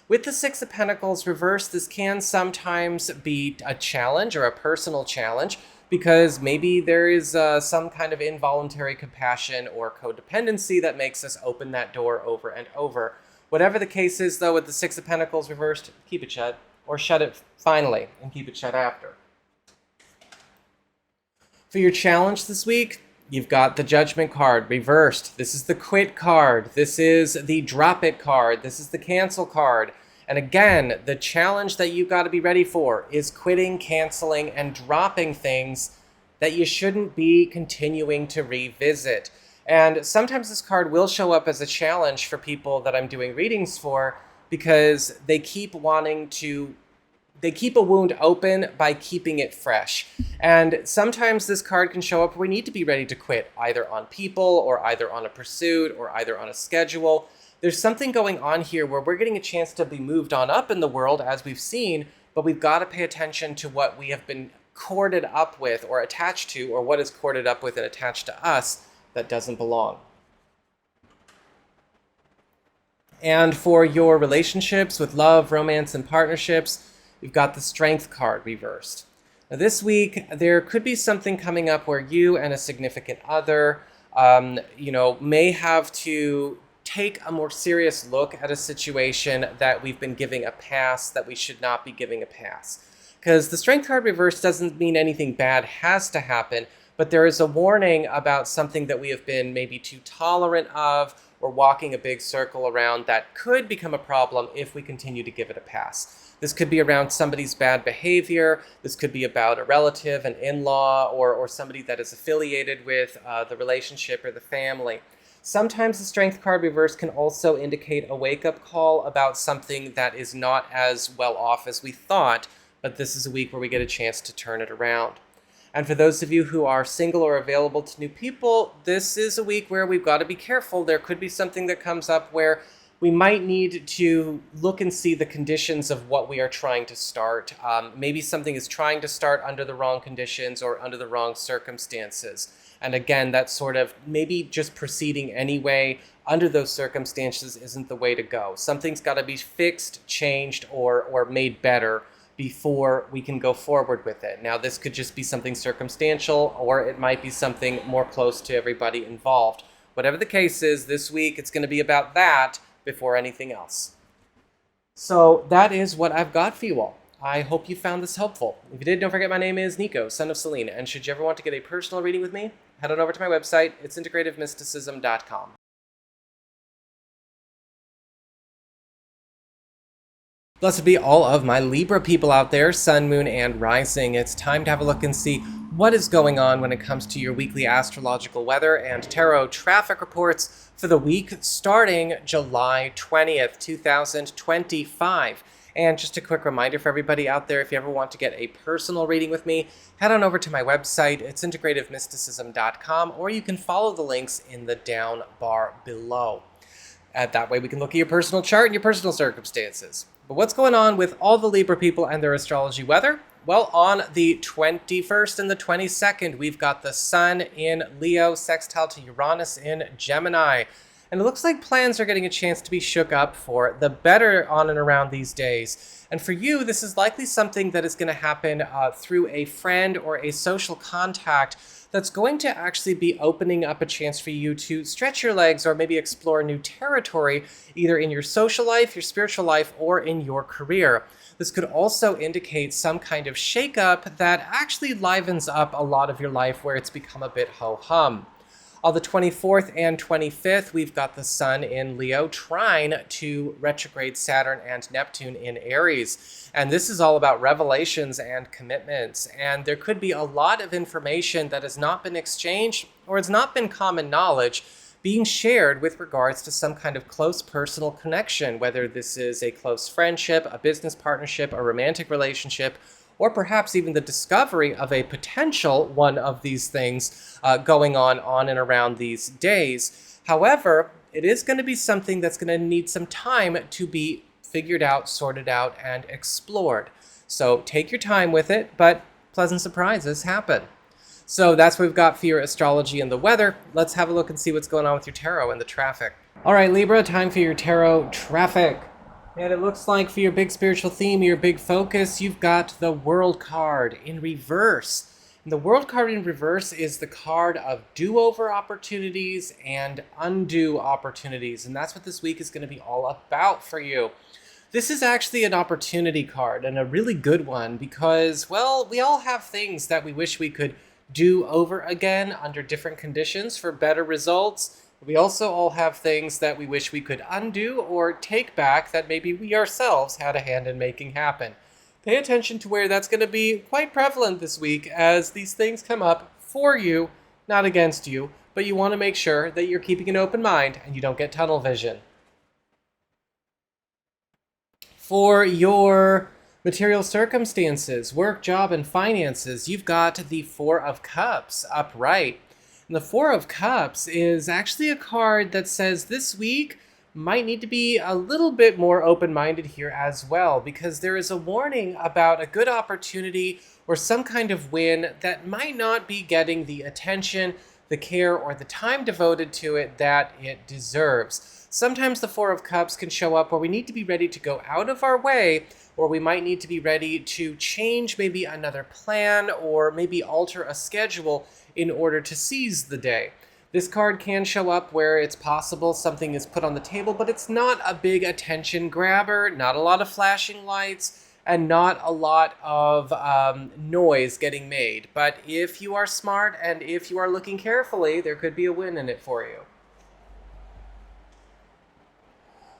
With the Six of Pentacles reversed, this can sometimes be a challenge or a personal challenge, because maybe there is some kind of involuntary compassion or codependency that makes us open that door over and over. Whatever the case is, though, with the Six of Pentacles reversed, keep it shut, or shut it finally and keep it shut after. For your challenge this week, you've got the Judgment card reversed. This is the Quit card. This is the Drop It card. This is the Cancel card. And again, the challenge that you've got to be ready for is quitting, canceling, and dropping things that you shouldn't be continuing to revisit. And sometimes this card will show up as a challenge for people that I'm doing readings for, because they keep a wound open by keeping it fresh. And sometimes this card can show up where we need to be ready to quit, either on people, or either on a pursuit, or either on a schedule. There's something going on here where we're getting a chance to be moved on up in the world, as we've seen, but we've got to pay attention to what we have been corded up with or attached to, or what is corded up with and attached to us that doesn't belong. And for your relationships with love, romance, and partnerships, you've got the Strength card reversed. Now this week, there could be something coming up where you and a significant other, may have to take a more serious look at a situation that we've been giving a pass, that we should not be giving a pass. Because the Strength card reversed doesn't mean anything bad has to happen, but there is a warning about something that we have been maybe too tolerant of, or walking a big circle around, that could become a problem if we continue to give it a pass. This could be around somebody's bad behavior. This could be about a relative, an in-law, or somebody that is affiliated with the relationship or the family. Sometimes the Strength card reverse can also indicate a wake-up call about something that is not as well off as we thought, but this is a week where we get a chance to turn it around. And for those of you who are single or available to new people, this is a week where we've got to be careful. There could be something that comes up where we might need to look and see the conditions of what we are trying to start. Maybe something is trying to start under the wrong conditions or under the wrong circumstances. And again, that sort of maybe just proceeding anyway under those circumstances isn't the way to go. Something's got to be fixed, changed, or made better before we can go forward with it. Now, this could just be something circumstantial, or it might be something more close to everybody involved. Whatever the case is, this week it's going to be about that before anything else. So that is what I've got for you all. I hope you found this helpful. If you did, don't forget my name is Nico, Son of Selene, and should you ever want to get a personal reading with me, head on over to my website. It's integrativemysticism.com. Blessed be all of my Libra people out there, Sun, Moon, and Rising. It's time to have a look and see what is going on when it comes to your weekly astrological weather and tarot traffic reports for the week starting July 20th, 2025. And just a quick reminder for everybody out there, if you ever want to get a personal reading with me, head on over to my website. It's integrativemysticism.com, or you can follow the links in the down bar below. That way we can look at your personal chart and your personal circumstances. But what's going on with all the Libra people and their astrology weather? Well, on the 21st and the 22nd, we've got the Sun in Leo, sextile to Uranus in Gemini. And it looks like plans are getting a chance to be shook up for the better on and around these days. And for you, this is likely something that is going to happen through a friend or a social contact that's going to actually be opening up a chance for you to stretch your legs or maybe explore new territory, either in your social life, your spiritual life, or in your career. This could also indicate some kind of shakeup that actually livens up a lot of your life where it's become a bit ho-hum. On the 24th and 25th, we've got the Sun in Leo trine to retrograde Saturn and Neptune in Aries. And this is all about revelations and commitments. And there could be a lot of information that has not been exchanged or has not been common knowledge being shared with regards to some kind of close personal connection, whether this is a close friendship, a business partnership, a romantic relationship, or perhaps even the discovery of a potential one of these things going on and around these days. However, it is going to be something that's going to need some time to be figured out, sorted out, and explored. So take your time with it, but pleasant surprises happen. So that's what we've got for your astrology and the weather. Let's have a look and see what's going on with your tarot and the traffic. All right, Libra, time for your tarot traffic. And it looks like for your big spiritual theme, your big focus, you've got the World card in reverse. And the World card in reverse is the card of do-over opportunities and undo opportunities. And that's what this week is going to be all about for you. This is actually an opportunity card, and a really good one because, well, we all have things that we wish we could do over again under different conditions for better results. We also all have things that we wish we could undo or take back that maybe we ourselves had a hand in making happen. Pay attention to where that's going to be quite prevalent this week as these things come up for you, not against you, but you want to make sure that you're keeping an open mind and you don't get tunnel vision. For your material circumstances, work, job, and finances, you've got the Four of Cups upright. And the Four of Cups is actually a card that says this week might need to be a little bit more open-minded here as well, because there is a warning about a good opportunity or some kind of win that might not be getting the attention, the care, or the time devoted to it that it deserves. Sometimes the Four of Cups can show up where we need to be ready to go out of our way, or we might need to be ready to change maybe another plan or maybe alter a schedule in order to seize the day. This card can show up where it's possible something is put on the table, but it's not a big attention grabber, not a lot of flashing lights, and not a lot of noise getting made. But if you are smart and if you are looking carefully, there could be a win in it for you.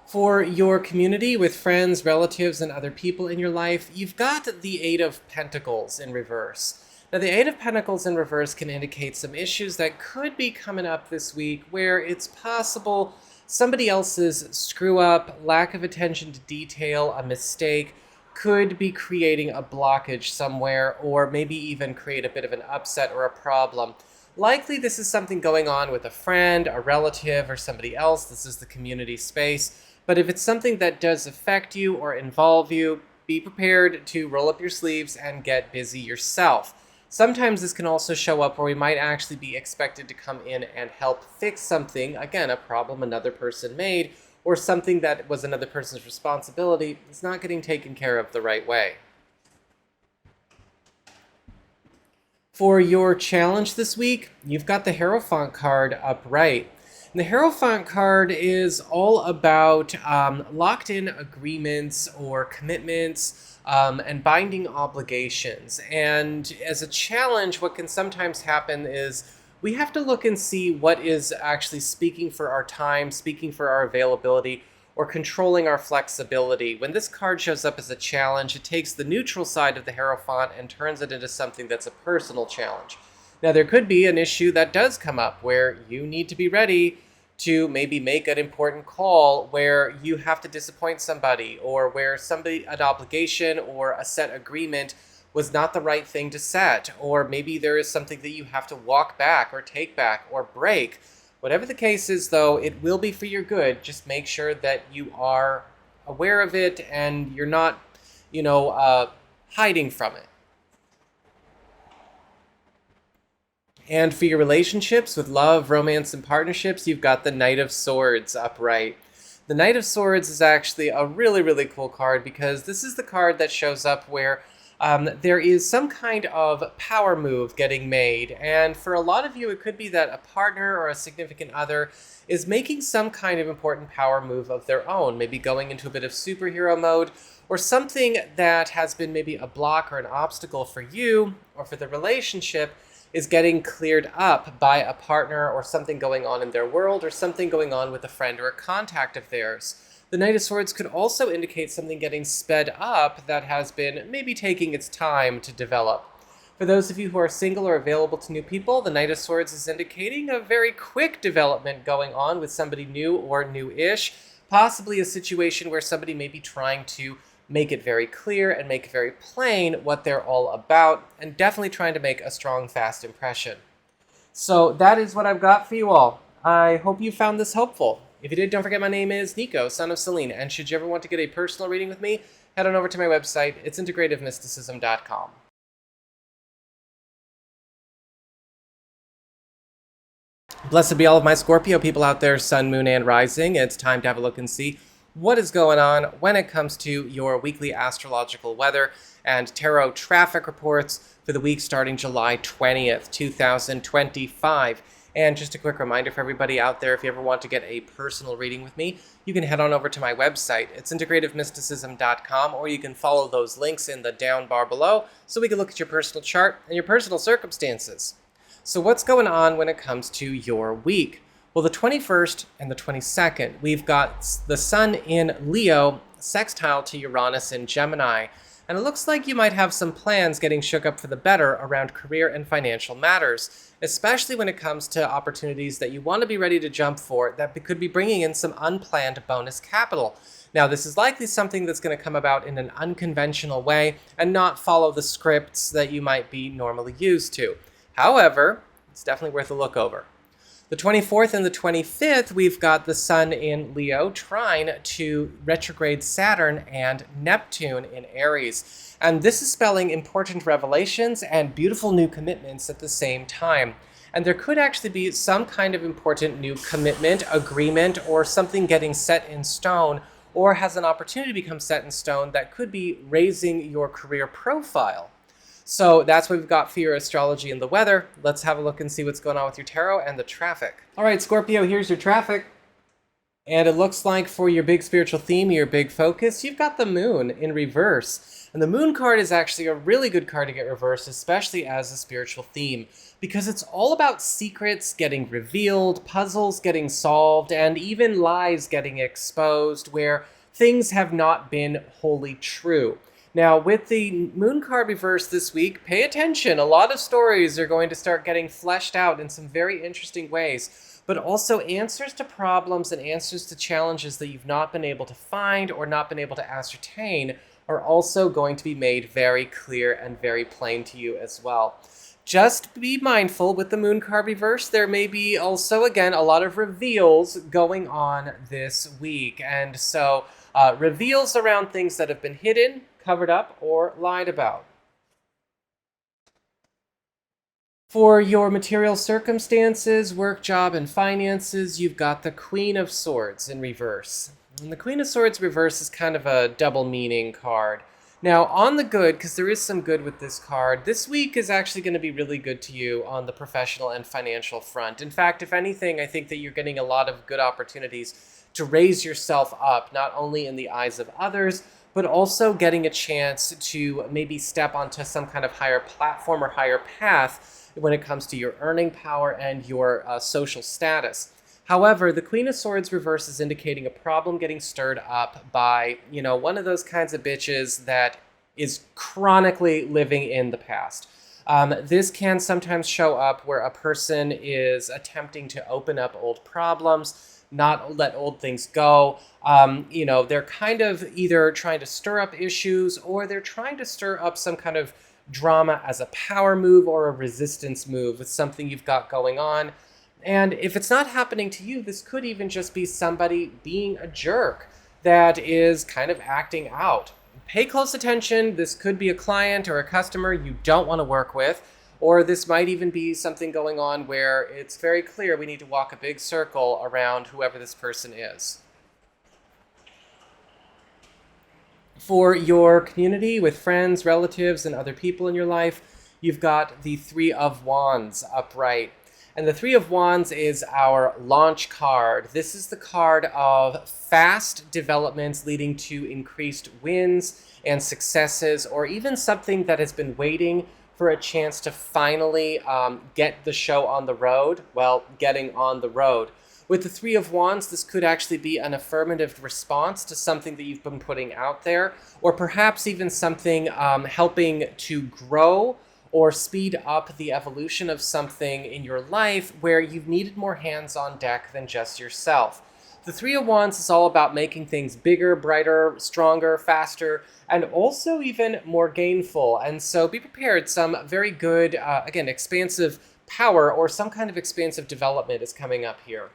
For your community with friends, relatives, and other people in your life, you've got the Eight of Pentacles in reverse. Now, the Eight of Pentacles in reverse can indicate some issues that could be coming up this week where it's possible somebody else's screw-up, lack of attention to detail, a mistake, could be creating a blockage somewhere or maybe even create a bit of an upset or a problem. Likely this is something going on with a friend, a relative, or somebody else. This is the community space. But if it's something that does affect you or involve you, be prepared to roll up your sleeves and get busy yourself. Sometimes this can also show up where we might actually be expected to come in and help fix something, again, a problem another person made, or something that was another person's responsibility is not getting taken care of the right way. For your challenge this week, you've got the Hierophant card upright. And the Hierophant card is all about locked-in agreements or commitments and binding obligations. And as a challenge, what can sometimes happen is we have to look and see what is actually speaking for our time, speaking for our availability, or controlling our flexibility. When this card shows up as a challenge, it takes the neutral side of the Hierophant and turns it into something that's a personal challenge. Now, there could be an issue that does come up where you need to be ready to maybe make an important call where you have to disappoint somebody or where an obligation or a set agreement was not the right thing to set, or maybe there is something that you have to walk back or take back or break. Whatever the case is, though, it will be for your good. Just make sure that you are aware of it and you're not, hiding from it. And for your relationships with love, romance, and partnerships, you've got the Knight of Swords upright. The Knight of Swords is actually a really, really cool card because this is the card that shows up where there is some kind of power move getting made. And for a lot of you, it could be that a partner or a significant other is making some kind of important power move of their own, maybe going into a bit of superhero mode, or something that has been maybe a block or an obstacle for you or for the relationship is getting cleared up by a partner or something going on in their world or something going on with a friend or a contact of theirs. The Knight of Swords could also indicate something getting sped up that has been maybe taking its time to develop. For those of you who are single or available to new people, the Knight of Swords is indicating a very quick development going on with somebody new or new-ish, possibly a situation where somebody may be trying to make it very clear and make it very plain what they're all about, and definitely trying to make a strong, fast impression. So that is what I've got for you all. I hope you found this helpful. If you did, don't forget my name is Nico, Son of Selene, and should you ever want to get a personal reading with me, head on over to my website. It's integrativemysticism.com. Blessed be all of my Scorpio people out there, Sun, Moon, and Rising. It's time to have a look and see what is going on when it comes to your weekly astrological weather and tarot traffic reports for the week starting July 20th, 2025. And just a quick reminder for everybody out there, if you ever want to get a personal reading with me, you can head on over to my website. It's integrativemysticism.com, or you can follow those links in the down bar below so we can look at your personal chart and your personal circumstances. So what's going on when it comes to your week? Well, the 21st and the 22nd, we've got the Sun in Leo sextile to Uranus in Gemini. And it looks like you might have some plans getting shook up for the better around career and financial matters, especially when it comes to opportunities that you want to be ready to jump for that could be bringing in some unplanned bonus capital. Now, this is likely something that's going to come about in an unconventional way and not follow the scripts that you might be normally used to. However, it's definitely worth a look over. The 24th and the 25th, we've got the Sun in Leo trine to retrograde Saturn and Neptune in Aries. And this is spelling important revelations and beautiful new commitments at the same time. And there could actually be some kind of important new commitment, agreement, or something getting set in stone, or has an opportunity to become set in stone that could be raising your career profile. So that's what we've got for your astrology and the weather. Let's have a look and see what's going on with your tarot and the traffic. All right, Scorpio, here's your traffic. And it looks like for your big spiritual theme, your big focus, you've got the moon in reverse. And the moon card is actually a really good card to get reversed, especially as a spiritual theme, because it's all about secrets getting revealed, puzzles getting solved, and even lies getting exposed where things have not been wholly true. Now, with the moon card reverse this week, pay attention. A lot of stories are going to start getting fleshed out in some very interesting ways, but also answers to problems and answers to challenges that you've not been able to find or not been able to ascertain are also going to be made very clear and very plain to you as well. Just be mindful with the moon card reverse. There may be also, again, a lot of reveals going on this week. And so reveals around things that have been hidden, covered up, or lied about. For your material circumstances, work, job, and finances, you've got the Queen of Swords in reverse. And the Queen of Swords reverse is kind of a double meaning card. Now, on the good, because there is some good with this card, this week is actually going to be really good to you on the professional and financial front. In fact, if anything, I think that you're getting a lot of good opportunities to raise yourself up, not only in the eyes of others, but also getting a chance to maybe step onto some kind of higher platform or higher path when it comes to your earning power and your social status. However, the Queen of Swords reverse is indicating a problem getting stirred up by, one of those kinds of bitches that is chronically living in the past. This can sometimes show up where a person is attempting to open up old problems, not let old things go. They're kind of either trying to stir up issues or they're trying to stir up some kind of drama as a power move or a resistance move with something you've got going on. And if it's not happening to you, this could even just be somebody being a jerk that is kind of acting out. Pay close attention. This could be a client or a customer you don't want to work with. Or this might even be something going on where it's very clear we need to walk a big circle around whoever this person is. For your community with friends, relatives, and other people in your life, you've got the Three of Wands upright. And the Three of Wands is our launch card. This is the card of fast developments leading to increased wins and successes, or even something that has been waiting for a chance to finally get the show on the road, getting on the road. With the Three of Wands, this could actually be an affirmative response to something that you've been putting out there, or perhaps even something helping to grow or speed up the evolution of something in your life where you've needed more hands on deck than just yourself. The Three of Wands is all about making things bigger, brighter, stronger, faster, and also even more gainful. And so be prepared. Some very good, again, expansive power or some kind of expansive development is coming up here.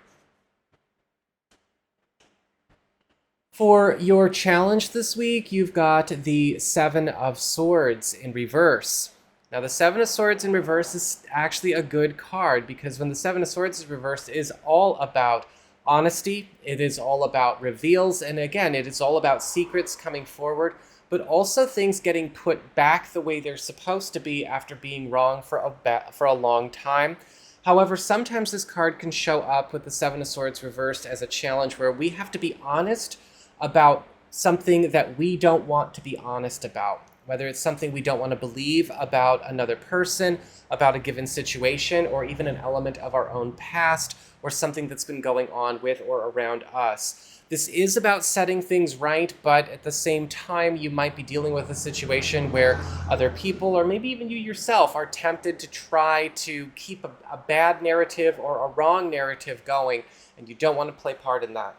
For your challenge this week, you've got the Seven of Swords in reverse. Now, the Seven of Swords in reverse is actually a good card because when the Seven of Swords is reversed, it is all about honesty. It is all about reveals. And again, it is all about secrets coming forward, but also things getting put back the way they're supposed to be after being wrong for a long time. However, sometimes this card can show up with the Seven of Swords reversed as a challenge where we have to be honest about something that we don't want to be honest about. Whether it's something we don't want to believe about another person, about a given situation, or even an element of our own past, or something that's been going on with or around us. This is about setting things right, but at the same time, you might be dealing with a situation where other people, or maybe even you yourself, are tempted to try to keep a bad narrative or a wrong narrative going, and you don't want to play part in that.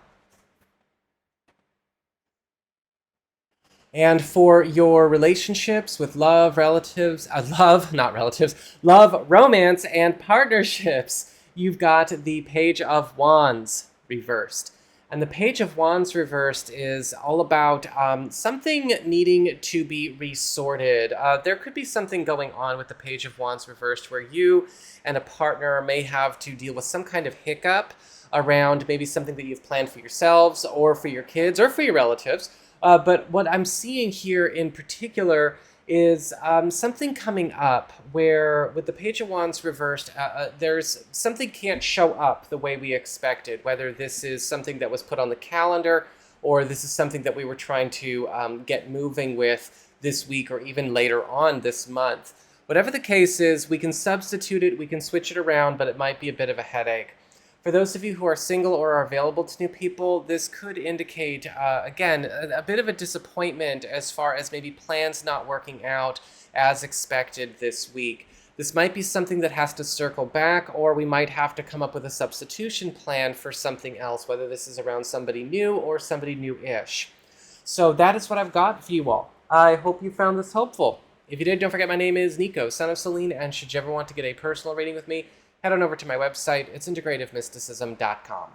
And for your relationships with love, romance, and partnerships, you've got the Page of Wands reversed. And the Page of Wands reversed is all about something needing to be resorted. There could be something going on with the Page of Wands reversed where you and a partner may have to deal with some kind of hiccup around maybe something that you've planned for yourselves or for your kids or for your relatives. But what I'm seeing here in particular is something coming up where with the Page of Wands reversed, there's something can't show up the way we expected, whether this is something that was put on the calendar or this is something that we were trying to get moving with this week or even later on this month. Whatever the case is, we can substitute it, we can switch it around, but it might be a bit of a headache. For those of you who are single or are available to new people, this could indicate, again, a bit of a disappointment as far as maybe plans not working out as expected this week. This might be something that has to circle back, or we might have to come up with a substitution plan for something else, whether this is around somebody new or somebody new-ish. So that is what I've got for you all. I hope you found this helpful. If you did, don't forget my name is Nico, Son of Selene, and should you ever want to get a personal reading with me, head on over to my website. It's integrativemysticism.com.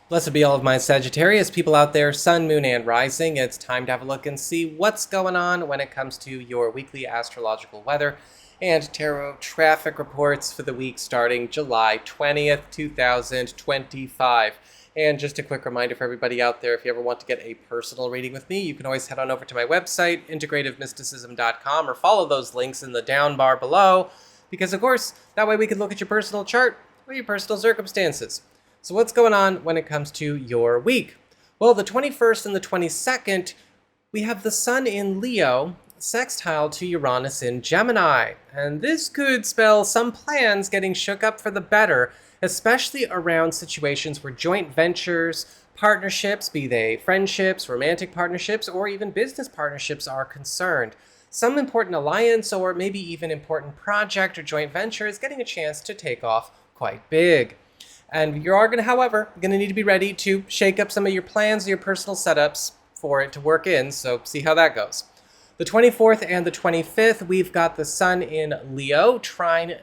Blessed be all of my Sagittarius people out there, Sun, Moon, and Rising. It's time to have a look and see what's going on when it comes to your weekly astrological weather and tarot traffic reports for the week starting July 20th, 2025. And just a quick reminder for everybody out there, if you ever want to get a personal reading with me, you can always head on over to my website, integrativemysticism.com, or follow those links in the down bar below, because of course, that way we can look at your personal chart or your personal circumstances. So what's going on when it comes to your week? Well, the 21st and the 22nd, we have the Sun in Leo, sextile to Uranus in Gemini. And this could spell some plans getting shook up for the better, especially around situations where joint ventures, partnerships, be they friendships, romantic partnerships, or even business partnerships are concerned. Some important alliance or maybe even important project or joint venture is getting a chance to take off quite big. And you are however, going to need to be ready to shake up some of your plans, your personal setups for it to work in, so see how that goes. The 24th and the 25th, we've got the Sun in Leo trying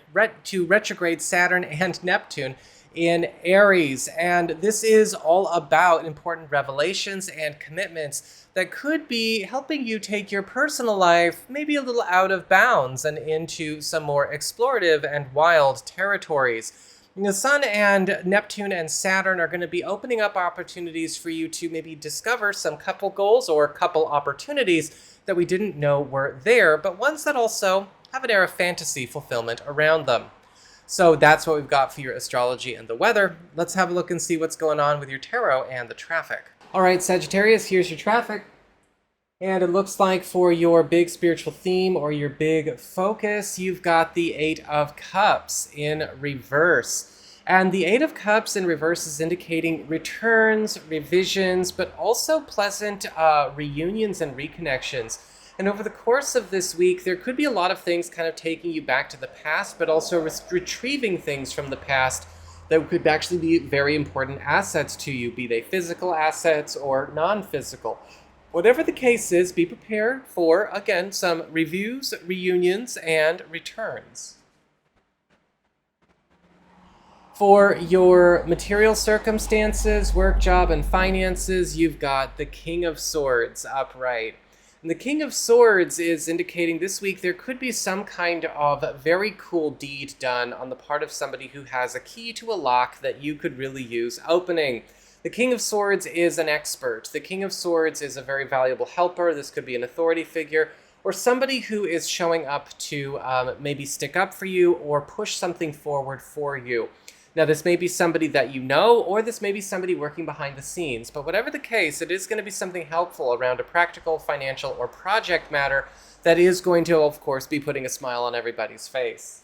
to retrograde Saturn and Neptune in Aries. And this is all about important revelations and commitments that could be helping you take your personal life maybe a little out of bounds and into some more explorative and wild territories. The Sun and Neptune and Saturn are going to be opening up opportunities for you to maybe discover some couple goals or couple opportunities that we didn't know were there, but ones that also have an air of fantasy fulfillment around them. So that's what we've got for your astrology and the weather. Let's have a look and see what's going on with your tarot and the traffic. All right, Sagittarius, here's your traffic. And it looks like for your big spiritual theme or your big focus, you've got the Eight of Cups in reverse. And the Eight of Cups in reverse is indicating returns, revisions, but also pleasant reunions and reconnections. And over the course of this week, there could be a lot of things kind of taking you back to the past, but also retrieving things from the past that could actually be very important assets to you, be they physical assets or non-physical. Whatever the case is, be prepared for, again, some reviews, reunions, and returns. For your material circumstances, work, job, and finances, you've got the King of Swords upright. And the King of Swords is indicating this week there could be some kind of very cool deed done on the part of somebody who has a key to a lock that you could really use opening. The King of Swords is an expert. The King of Swords is a very valuable helper. This could be an authority figure or somebody who is showing up to maybe stick up for you or push something forward for you. Now, this may be somebody that you know, or this may be somebody working behind the scenes, but whatever the case, it is going to be something helpful around a practical, financial, or project matter that is going to, of course, be putting a smile on everybody's face.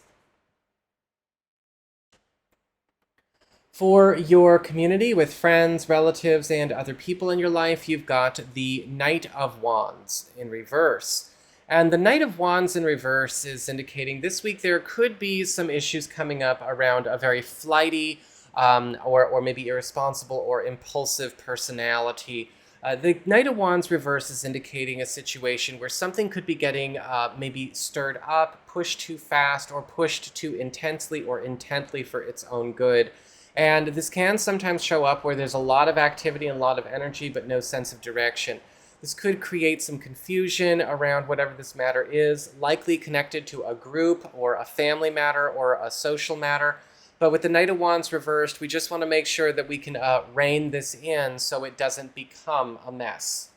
For your community with friends, relatives, and other people in your life, you've got the Knight of Wands in reverse. And the Knight of Wands in reverse is indicating this week there could be some issues coming up around a very flighty or maybe irresponsible or impulsive personality. The Knight of Wands reverse is indicating a situation where something could be getting maybe stirred up, pushed too fast, or pushed too intensely or intently for its own good. And this can sometimes show up where there's a lot of activity and a lot of energy, but no sense of direction. This could create some confusion around whatever this matter is, likely connected to a group or a family matter or a social matter. But with the Knight of Wands reversed, we just want to make sure that we can rein this in so it doesn't become a mess.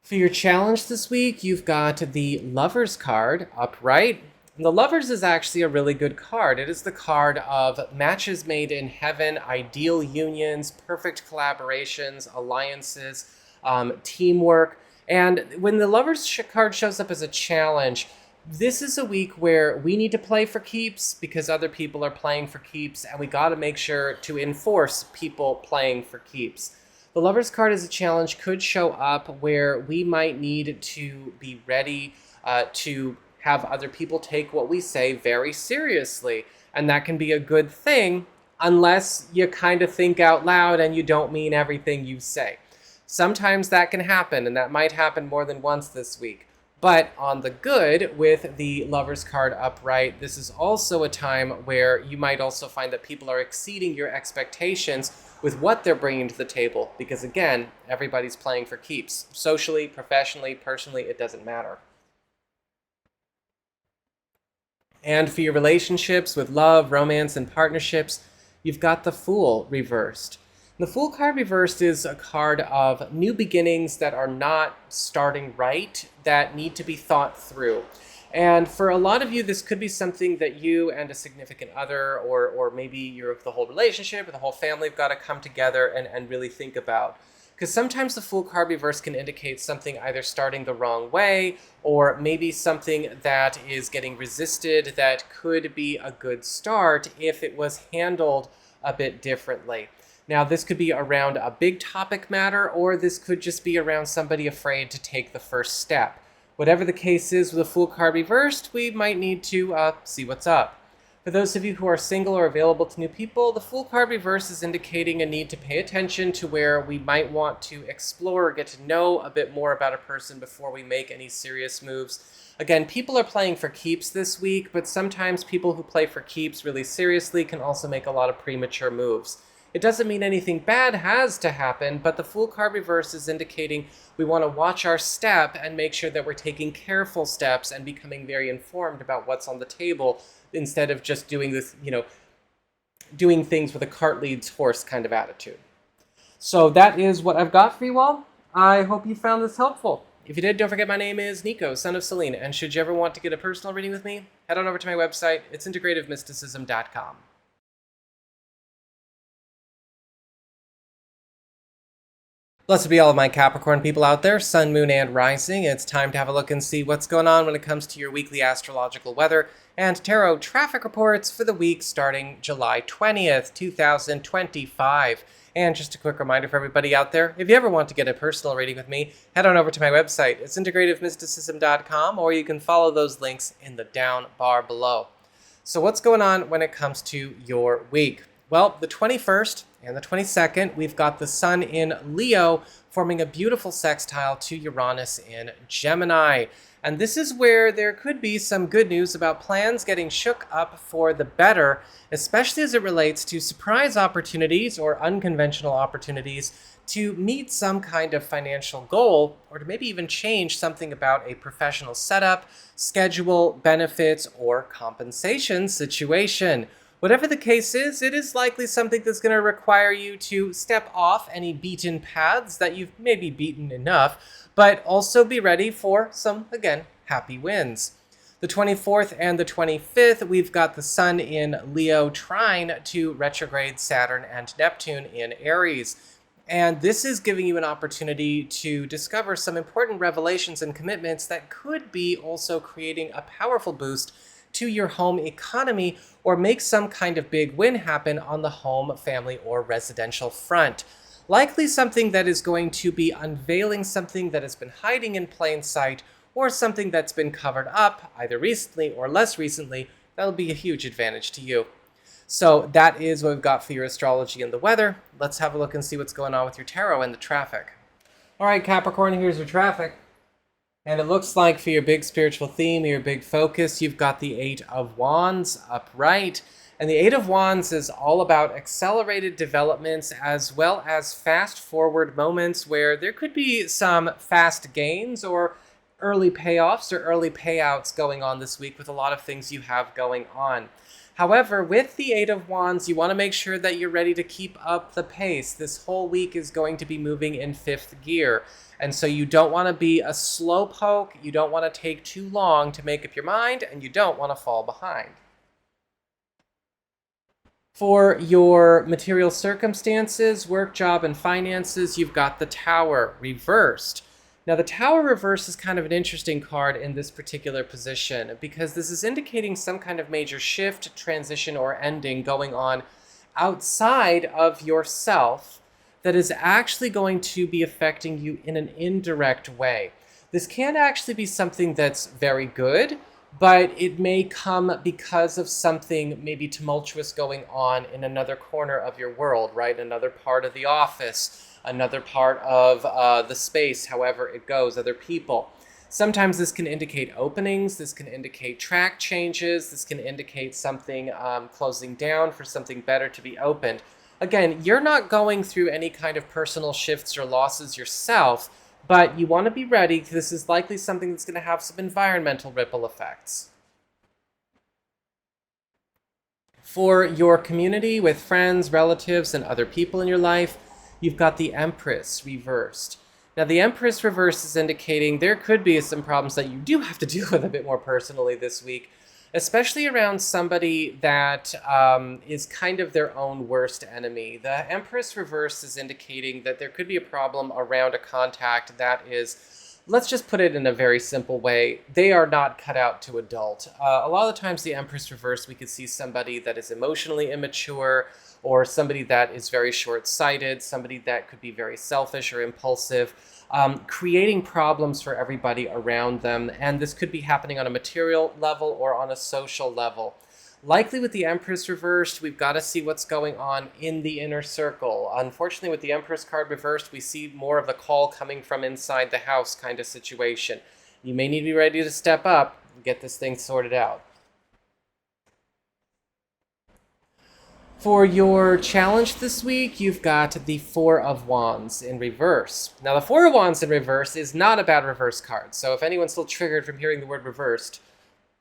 For your challenge this week, you've got the Lovers card upright. And the Lovers is actually a really good card. It is the card of matches made in heaven, ideal unions, perfect collaborations, alliances, teamwork. And when the Lovers card shows up as a challenge, this is a week where we need to play for keeps because other people are playing for keeps, and we got to make sure to enforce people playing for keeps. The Lovers card as a challenge could show up where we might need to be ready to have other people take what we say very seriously. And that can be a good thing unless you kind of think out loud and you don't mean everything you say. Sometimes that can happen, and that might happen more than once this week. But on the good, with the Lovers card upright, this is also a time where you might also find that people are exceeding your expectations with what they're bringing to the table. Because again, everybody's playing for keeps. Socially, professionally, personally, it doesn't matter. And for your relationships with love, romance, and partnerships, you've got the Fool reversed. The Fool card reversed is a card of new beginnings that are not starting right, that need to be thought through. And for a lot of you, this could be something that you and a significant other, or maybe the whole relationship or the whole family have got to come together and really think about. Because sometimes the Fool card reverse can indicate something either starting the wrong way or maybe something that is getting resisted that could be a good start if it was handled a bit differently. Now, this could be around a big topic matter, or this could just be around somebody afraid to take the first step. Whatever the case is with the Fool card reversed, we might need to see what's up. For those of you who are single or available to new people, the Fool card reverse is indicating a need to pay attention to where we might want to explore or get to know a bit more about a person before we make any serious moves. Again, people are playing for keeps this week, but sometimes people who play for keeps really seriously can also make a lot of premature moves. It doesn't mean anything bad has to happen, but the Fool card reverse is indicating we want to watch our step and make sure that we're taking careful steps and becoming very informed about what's on the table, instead of just doing this, doing things with a cart leads horse kind of attitude. So that is what I've got for you all. I hope you found this helpful. If you did, don't forget my name is Nico, Son of Selene, and should you ever want to get a personal reading with me, head on over to my website. It's integrativemysticism.com. Blessed be all of my Capricorn people out there, Sun, Moon, and Rising. It's time to have a look and see what's going on when it comes to your weekly astrological weather and tarot traffic reports for the week starting July 20th, 2025. And just a quick reminder for everybody out there, if you ever want to get a personal reading with me, head on over to my website. It's integrativemysticism.com, or you can follow those links in the down bar below. So what's going on when it comes to your week? Well, the 21st and the 22nd, we've got the Sun in Leo forming a beautiful sextile to Uranus in Gemini. And this is where there could be some good news about plans getting shook up for the better, especially as it relates to surprise opportunities or unconventional opportunities to meet some kind of financial goal, or to maybe even change something about a professional setup, schedule, benefits, or compensation situation. Whatever the case is, it is likely something that's going to require you to step off any beaten paths that you've maybe beaten enough, but also be ready for some, again, happy wins. The 24th and the 25th, we've got the Sun in Leo trine to retrograde Saturn and Neptune in Aries. And this is giving you an opportunity to discover some important revelations and commitments that could be also creating a powerful boost to your home economy, or make some kind of big win happen on the home, family, or residential front. Likely something that is going to be unveiling something that has been hiding in plain sight, or something that's been covered up, either recently or less recently. That'll be a huge advantage to you. So that is what we've got for your astrology and the weather. Let's have a look and see what's going on with your tarot and the traffic. All right, Capricorn, here's your traffic. And it looks like for your big spiritual theme, your big focus, you've got the Eight of Wands upright. And the Eight of Wands is all about accelerated developments as well as fast forward moments where there could be some fast gains or early payoffs or early payouts going on this week with a lot of things you have going on. However, with the Eight of Wands, you want to make sure that you're ready to keep up the pace. This whole week is going to be moving in fifth gear. And so you don't want to be a slowpoke, you don't want to take too long to make up your mind, and you don't want to fall behind. For your material circumstances, work, job, and finances, you've got the Tower reversed. Now, the Tower reverse is kind of an interesting card in this particular position because this is indicating some kind of major shift, transition, or ending going on outside of yourself that is actually going to be affecting you in an indirect way. This can actually be something that's very good, but it may come because of something maybe tumultuous going on in another corner of your world, right? Another part of the office, another part of the space, however it goes, other people. Sometimes this can indicate openings, this can indicate track changes, this can indicate something closing down for something better to be opened. Again, you're not going through any kind of personal shifts or losses yourself, but you want to be ready because this is likely something that's going to have some environmental ripple effects. For your community with friends, relatives, and other people in your life, you've got the Empress reversed. Now, the Empress reverse is indicating there could be some problems that you do have to deal with a bit more personally this week, especially around somebody that is kind of their own worst enemy. The Empress reverse is indicating that there could be a problem around a contact that is, let's just put it in a very simple way, they are not cut out to adult. A lot of the times the Empress reverse, we could see somebody that is emotionally immature, or somebody that is very short-sighted, somebody that could be very selfish or impulsive, creating problems for everybody around them. And this could be happening on a material level or on a social level. Likely with the Empress reversed, we've got to see what's going on in the inner circle. Unfortunately, with the Empress card reversed, we see more of the call coming from inside the house kind of situation. You may need to be ready to step up and get this thing sorted out. For your challenge this week, you've got the Four of Wands in reverse. Now, the Four of Wands in reverse is not a bad reverse card. So if anyone's still triggered from hearing the word reversed,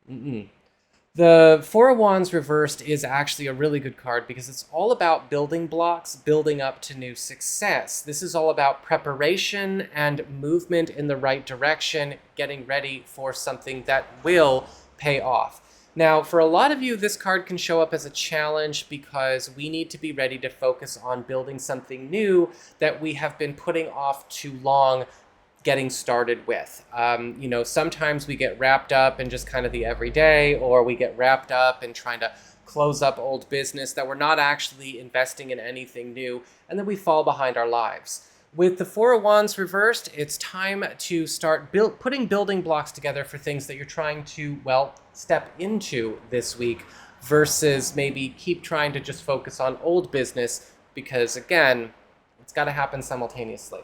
The Four of Wands reversed is actually a really good card because it's all about building blocks, building up to new success. This is all about preparation and movement in the right direction, getting ready for something that will pay off. Now, for a lot of you, this card can show up as a challenge because we need to be ready to focus on building something new that we have been putting off too long getting started with. Sometimes we get wrapped up in just kind of the everyday, or we get wrapped up in trying to close up old business that we're not actually investing in anything new, and then we fall behind our lives. With the Four of Wands reversed, it's time to start putting building blocks together for things that you're trying to, step into this week versus maybe keep trying to just focus on old business because, again, it's got to happen simultaneously.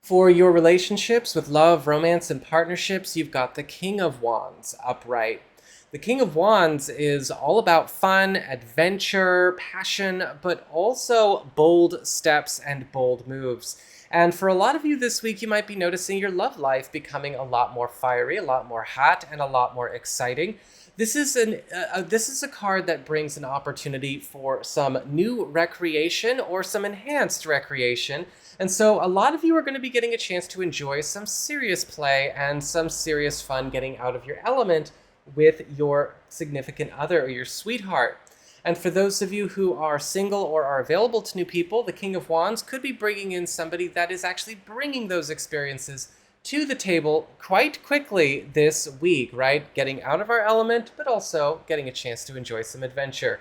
For your relationships with love, romance, and partnerships, you've got the King of Wands upright. The King of Wands is all about fun, adventure, passion, but also bold steps and bold moves. And for a lot of you this week, you might be noticing your love life becoming a lot more fiery, a lot more hot, and a lot more exciting. This is a card that brings an opportunity for some new recreation or some enhanced recreation. And so a lot of you are going to be getting a chance to enjoy some serious play and some serious fun getting out of your element with your significant other or your sweetheart. And for those of you who are single or are available to new people, the King of Wands could be bringing in somebody that is actually bringing those experiences to the table quite quickly this week, right? Getting out of our element, but also getting a chance to enjoy some adventure.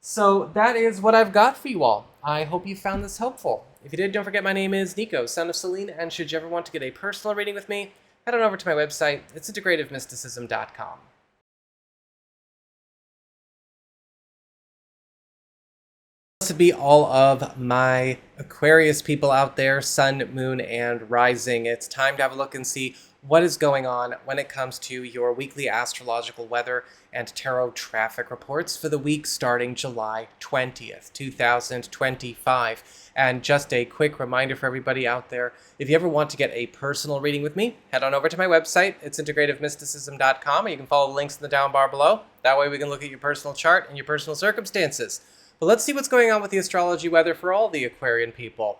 So that is what I've got for you all. I hope you found this helpful. If you did, don't forget my name is Nico, Son of Selene, and should you ever want to get a personal reading with me, head on over to my website. It's integrativemysticism.com. To be all of my Aquarius people out there, Sun, Moon, and Rising. It's time to have a look and see what is going on when it comes to your weekly astrological weather and tarot traffic reports for the week starting July 20th, 2025. And just a quick reminder for everybody out there, if you ever want to get a personal reading with me, head on over to my website. It's integrativemysticism.com, or you can follow the links in the down bar below. That way we can look at your personal chart and your personal circumstances. But let's see what's going on with the astrology weather for all the Aquarian people.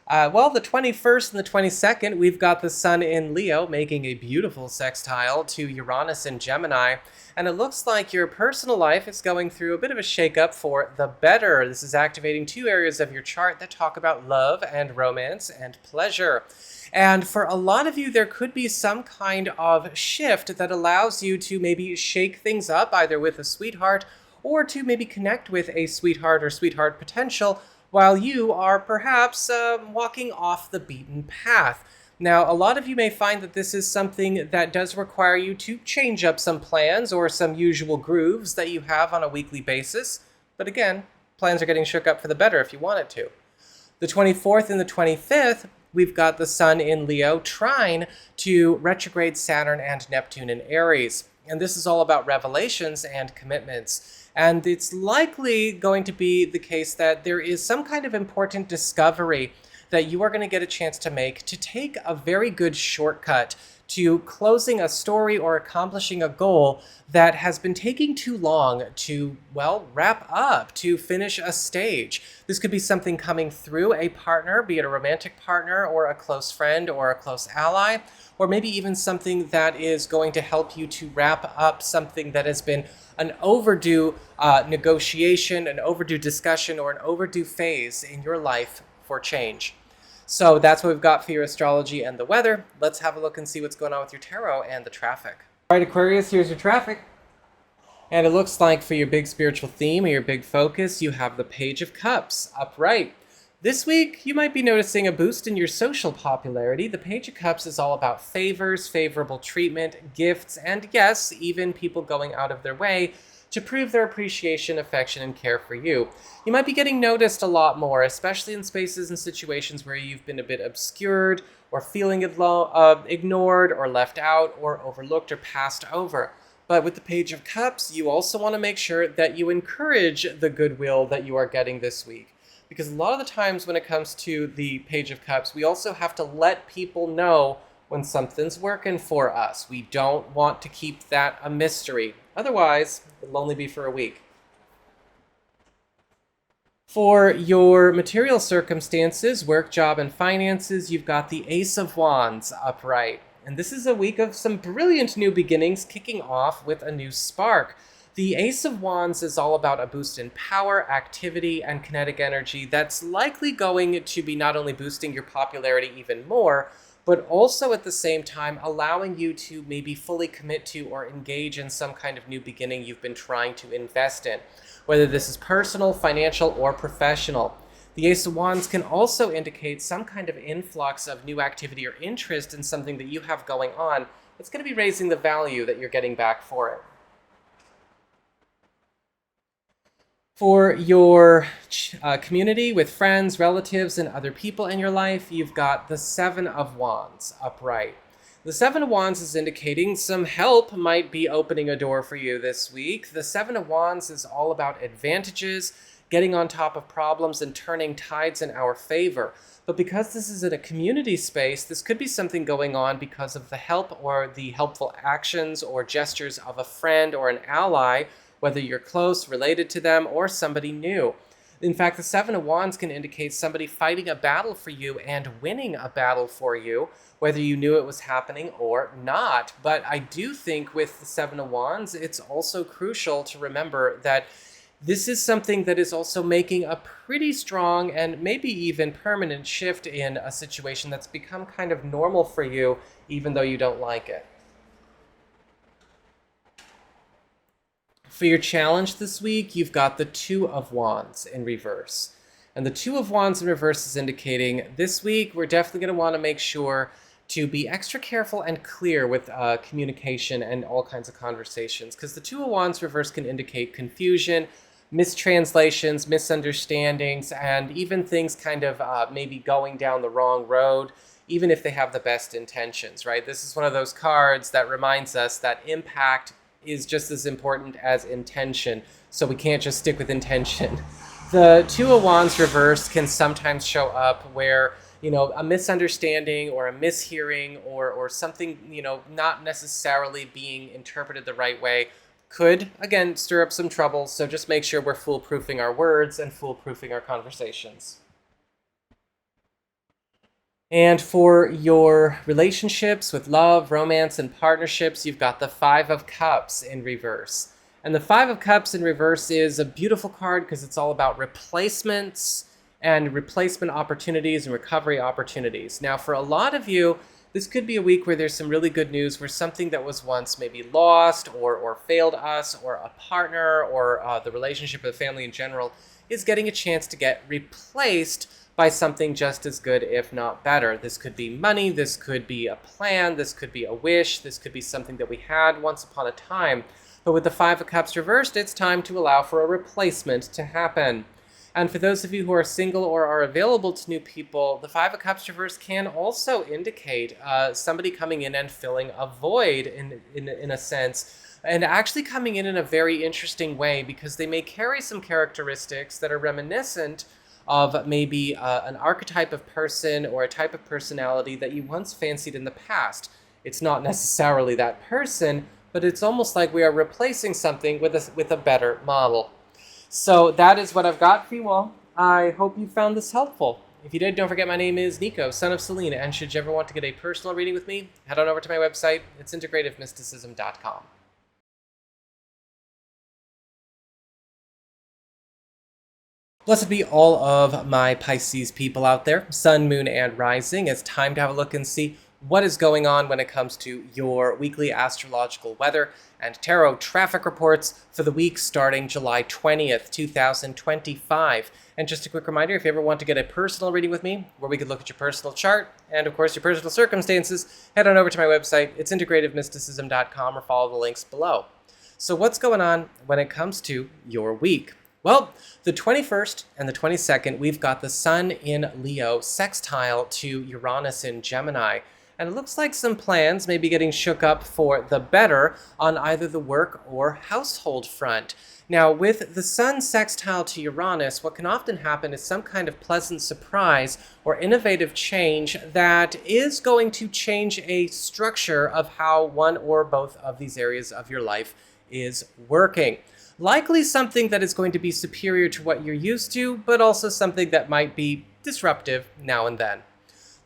The 21st and the 22nd, we've got the Sun in Leo making a beautiful sextile to Uranus in Gemini. And it looks like your personal life is going through a bit of a shakeup for the better. This is activating two areas of your chart that talk about love and romance and pleasure. And for a lot of you, there could be some kind of shift that allows you to maybe shake things up, either with a sweetheart or to maybe connect with a sweetheart or sweetheart potential while you are perhaps walking off the beaten path. Now, a lot of you may find that this is something that does require you to change up some plans or some usual grooves that you have on a weekly basis. But again, plans are getting shook up for the better if you want it to. The 24th and the 25th, we've got the Sun in Leo trine to retrograde Saturn and Neptune in Aries. And this is all about revelations and commitments. And it's likely going to be the case that there is some kind of important discovery that you are going to get a chance to make to take a very good shortcut to closing a story or accomplishing a goal that has been taking too long to, wrap up, to finish a stage. This could be something coming through a partner, be it a romantic partner or a close friend or a close ally, or maybe even something that is going to help you to wrap up something that has been an overdue negotiation, an overdue discussion, or an overdue phase in your life for change. So that's what we've got for your astrology and the weather. Let's have a look and see what's going on with your tarot and the traffic. All right, Aquarius, here's your traffic. And it looks like for your big spiritual theme or your big focus, you have the Page of Cups upright. This week, you might be noticing a boost in your social popularity. The Page of Cups is all about favors, favorable treatment, gifts, and yes, even people going out of their way to prove their appreciation, affection, and care for you. You might be getting noticed a lot more, especially in spaces and situations where you've been a bit obscured or feeling ignored or left out or overlooked or passed over. But with the Page of Cups, you also want to make sure that you encourage the goodwill that you are getting this week. Because a lot of the times when it comes to the Page of Cups, we also have to let people know when something's working for us. We don't want to keep that a mystery. Otherwise, it'll only be for a week. For your material circumstances, work, job, and finances, you've got the Ace of Wands upright. And this is a week of some brilliant new beginnings, kicking off with a new spark. The Ace of Wands is all about a boost in power, activity, and kinetic energy that's likely going to be not only boosting your popularity even more, but also at the same time allowing you to maybe fully commit to or engage in some kind of new beginning you've been trying to invest in, whether this is personal, financial, or professional. The Ace of Wands can also indicate some kind of influx of new activity or interest in something that you have going on. It's going to be raising the value that you're getting back for it. For your community with friends, relatives, and other people in your life, you've got the Seven of Wands upright. The Seven of Wands is indicating some help might be opening a door for you this week. The Seven of Wands is all about advantages, getting on top of problems, and turning tides in our favor. But because this is in a community space, this could be something going on because of the help or the helpful actions or gestures of a friend or an ally, whether you're close, related to them, or somebody new. In fact, the Seven of Wands can indicate somebody fighting a battle for you and winning a battle for you, whether you knew it was happening or not. But I do think with the Seven of Wands, it's also crucial to remember that this is something that is also making a pretty strong and maybe even permanent shift in a situation that's become kind of normal for you, even though you don't like it. For your challenge this week, you've got the Two of Wands in reverse. And the Two of Wands in reverse is indicating this week we're definitely going to want to make sure to be extra careful and clear with communication and all kinds of conversations, because the Two of Wands reverse can indicate confusion, mistranslations, misunderstandings, and even things kind of maybe going down the wrong road, even if they have the best intentions, right? This is one of those cards that reminds us that impact is just as important as intention, so we can't just stick with intention. The Two of Wands reverse can sometimes show up where, a misunderstanding or a mishearing or something, not necessarily being interpreted the right way could, again, stir up some trouble, so just make sure we're foolproofing our words and foolproofing our conversations. And for your relationships with love, romance, and partnerships, you've got the Five of Cups in reverse. And the Five of Cups in reverse is a beautiful card because it's all about replacements and replacement opportunities and recovery opportunities. Now, for a lot of you, this could be a week where there's some really good news where something that was once maybe lost or failed us, or a partner, or the relationship with the family in general is getting a chance to get replaced by something just as good, if not better. This could be money, this could be a plan, this could be a wish, this could be something that we had once upon a time. But with the Five of Cups reversed, it's time to allow for a replacement to happen. And for those of you who are single or are available to new people, the Five of Cups reversed can also indicate somebody coming in and filling a void in a sense, and actually coming in a very interesting way, because they may carry some characteristics that are reminiscent of maybe an archetype of person or a type of personality that you once fancied in the past. It's not necessarily that person, but it's almost like we are replacing something with a better model. So that is what I've got for you all. I hope you found this helpful. If you did, don't forget my name is Nico, Son of Selene, and should you ever want to get a personal reading with me, head on over to my website. It's integrativemysticism.com. Blessed be all of my Pisces people out there, Sun, Moon, and Rising. It's time to have a look and see what is going on when it comes to your weekly astrological weather and tarot traffic reports for the week starting July 20th, 2025. And just a quick reminder, if you ever want to get a personal reading with me, where we could look at your personal chart and, of course, your personal circumstances, head on over to my website. It's integrativemysticism.com, or follow the links below. So what's going on when it comes to your week? Well, the 21st and the 22nd, we've got the Sun in Leo sextile to Uranus in Gemini. And it looks like some plans may be getting shook up for the better on either the work or household front. Now, with the Sun sextile to Uranus, what can often happen is some kind of pleasant surprise or innovative change that is going to change a structure of how one or both of these areas of your life is working. Likely something that is going to be superior to what you're used to, but also something that might be disruptive now and then.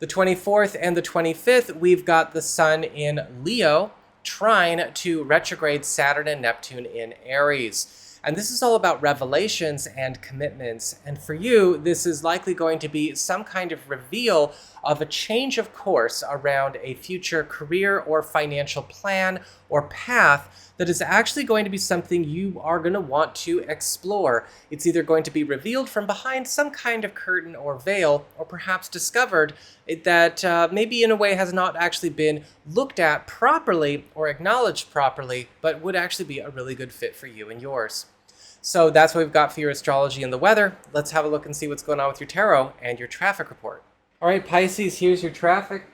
The 24th and the 25th, we've got the Sun in Leo, trine to retrograde Saturn and Neptune in Aries. And this is all about revelations and commitments. And for you, this is likely going to be some kind of reveal of a change of course around a future career or financial plan or path that is actually going to be something you are going to want to explore. It's either going to be revealed from behind some kind of curtain or veil, or perhaps discovered that maybe in a way has not actually been looked at properly or acknowledged properly, but would actually be a really good fit for you and yours. So that's what we've got for your astrology and the weather. Let's have a look and see what's going on with your tarot and your traffic report. All right, Pisces, here's your traffic.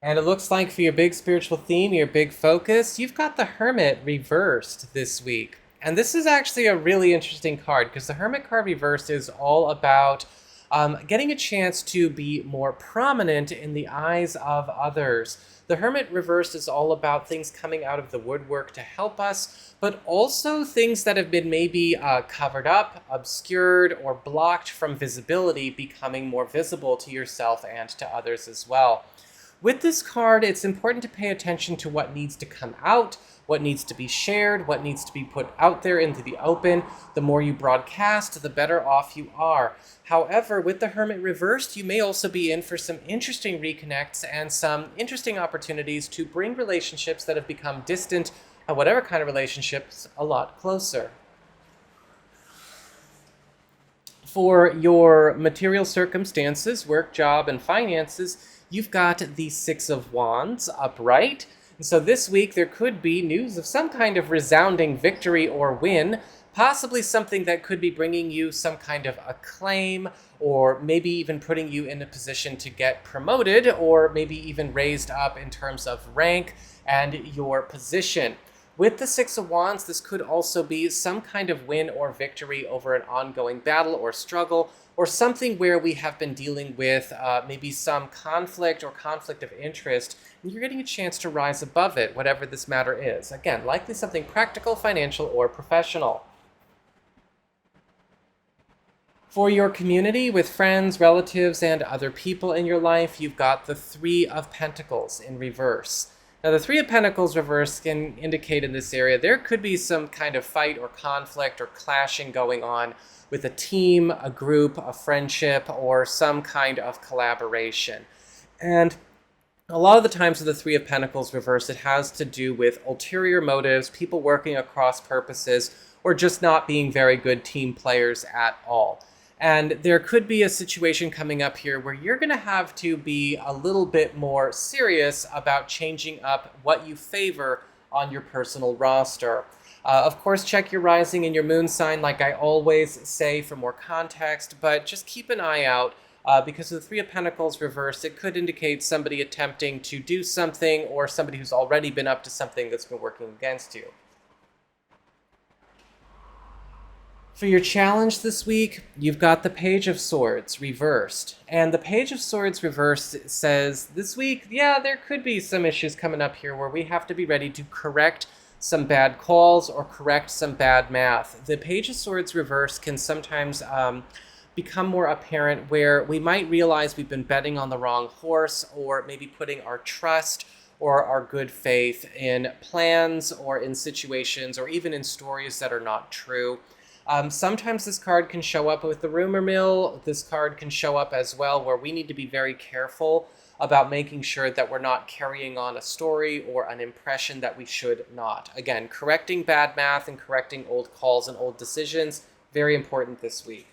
And it looks like for your big spiritual theme, your big focus, you've got the Hermit reversed this week. And this is actually a really interesting card because the Hermit card reversed is all about getting a chance to be more prominent in the eyes of others. The Hermit reversed is all about things coming out of the woodwork to help us, but also things that have been maybe covered up, obscured, or blocked from visibility becoming more visible to yourself and to others as well. With this card, it's important to pay attention to what needs to come out, what needs to be shared, what needs to be put out there into the open. The more you broadcast, the better off you are. However, with the Hermit reversed, you may also be in for some interesting reconnects and some interesting opportunities to bring relationships that have become distant, whatever kind of relationships, a lot closer. For your material circumstances, work, job, and finances, you've got the Six of Wands upright. And so this week there could be news of some kind of resounding victory or win, possibly something that could be bringing you some kind of acclaim, or maybe even putting you in a position to get promoted, or maybe even raised up in terms of rank and your position. With the Six of Wands, this could also be some kind of win or victory over an ongoing battle or struggle, or something where we have been dealing with maybe some conflict or conflict of interest, and you're getting a chance to rise above it, whatever this matter is. Again, likely something practical, financial, or professional. For your community, with friends, relatives, and other people in your life, you've got the Three of Pentacles in reverse. Now, the Three of Pentacles reverse can indicate in this area there could be some kind of fight or conflict or clashing going on with a team, a group, a friendship, or some kind of collaboration. And a lot of the times with the Three of Pentacles reverse, it has to do with ulterior motives, people working across purposes, or just not being very good team players at all. And there could be a situation coming up here where you're going to have to be a little bit more serious about changing up what you favor on your personal roster. Of course, check your rising and your moon sign, like I always say, for more context, but just keep an eye out because of the Three of Pentacles reversed, it could indicate somebody attempting to do something or somebody who's already been up to something that's been working against you. For your challenge this week, you've got the Page of Swords reversed. And the Page of Swords reversed says this week, yeah, there could be some issues coming up here where we have to be ready to correct some bad calls or correct some bad math. The Page of Swords reverse can sometimes become more apparent where we might realize we've been betting on the wrong horse, or maybe putting our trust or our good faith in plans or in situations or even in stories that are not true. Sometimes this card can show up with the rumor mill. This card can show up as well where we need to be very careful about making sure that we're not carrying on a story or an impression that we should not. Again, correcting bad math and correcting old calls and old decisions, very important this week.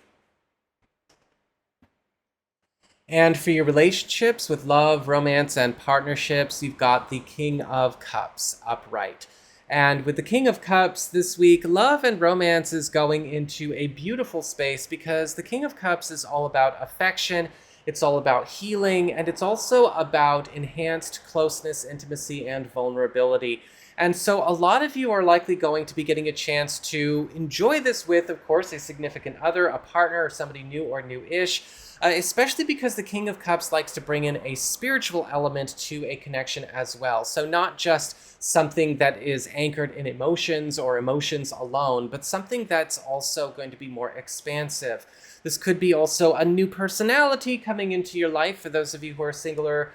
And for your relationships with love, romance, and partnerships, you've got the King of Cups upright. And with the King of Cups this week, love and romance is going into a beautiful space because the King of Cups is all about affection, it's all about healing, and it's also about enhanced closeness, intimacy, and vulnerability. And so a lot of you are likely going to be getting a chance to enjoy this with, of course, a significant other, a partner, or somebody new or new-ish, especially because the King of Cups likes to bring in a spiritual element to a connection as well. So not just something that is anchored in emotions or emotions alone, but something that's also going to be more expansive. This could be also a new personality coming into your life for those of you who are singular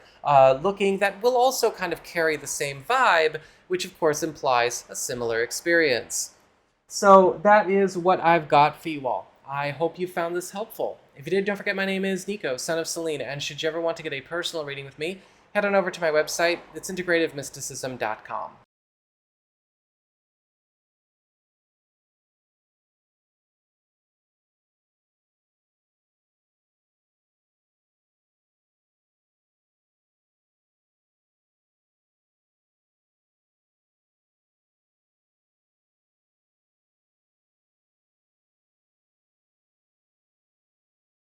looking that will also kind of carry the same vibe, which of course implies a similar experience. So that is what I've got for you all. I hope you found this helpful. If you did, don't forget my name is Nico, Son of Selene, and should you ever want to get a personal reading with me, head on over to my website. It's integrativemysticism.com.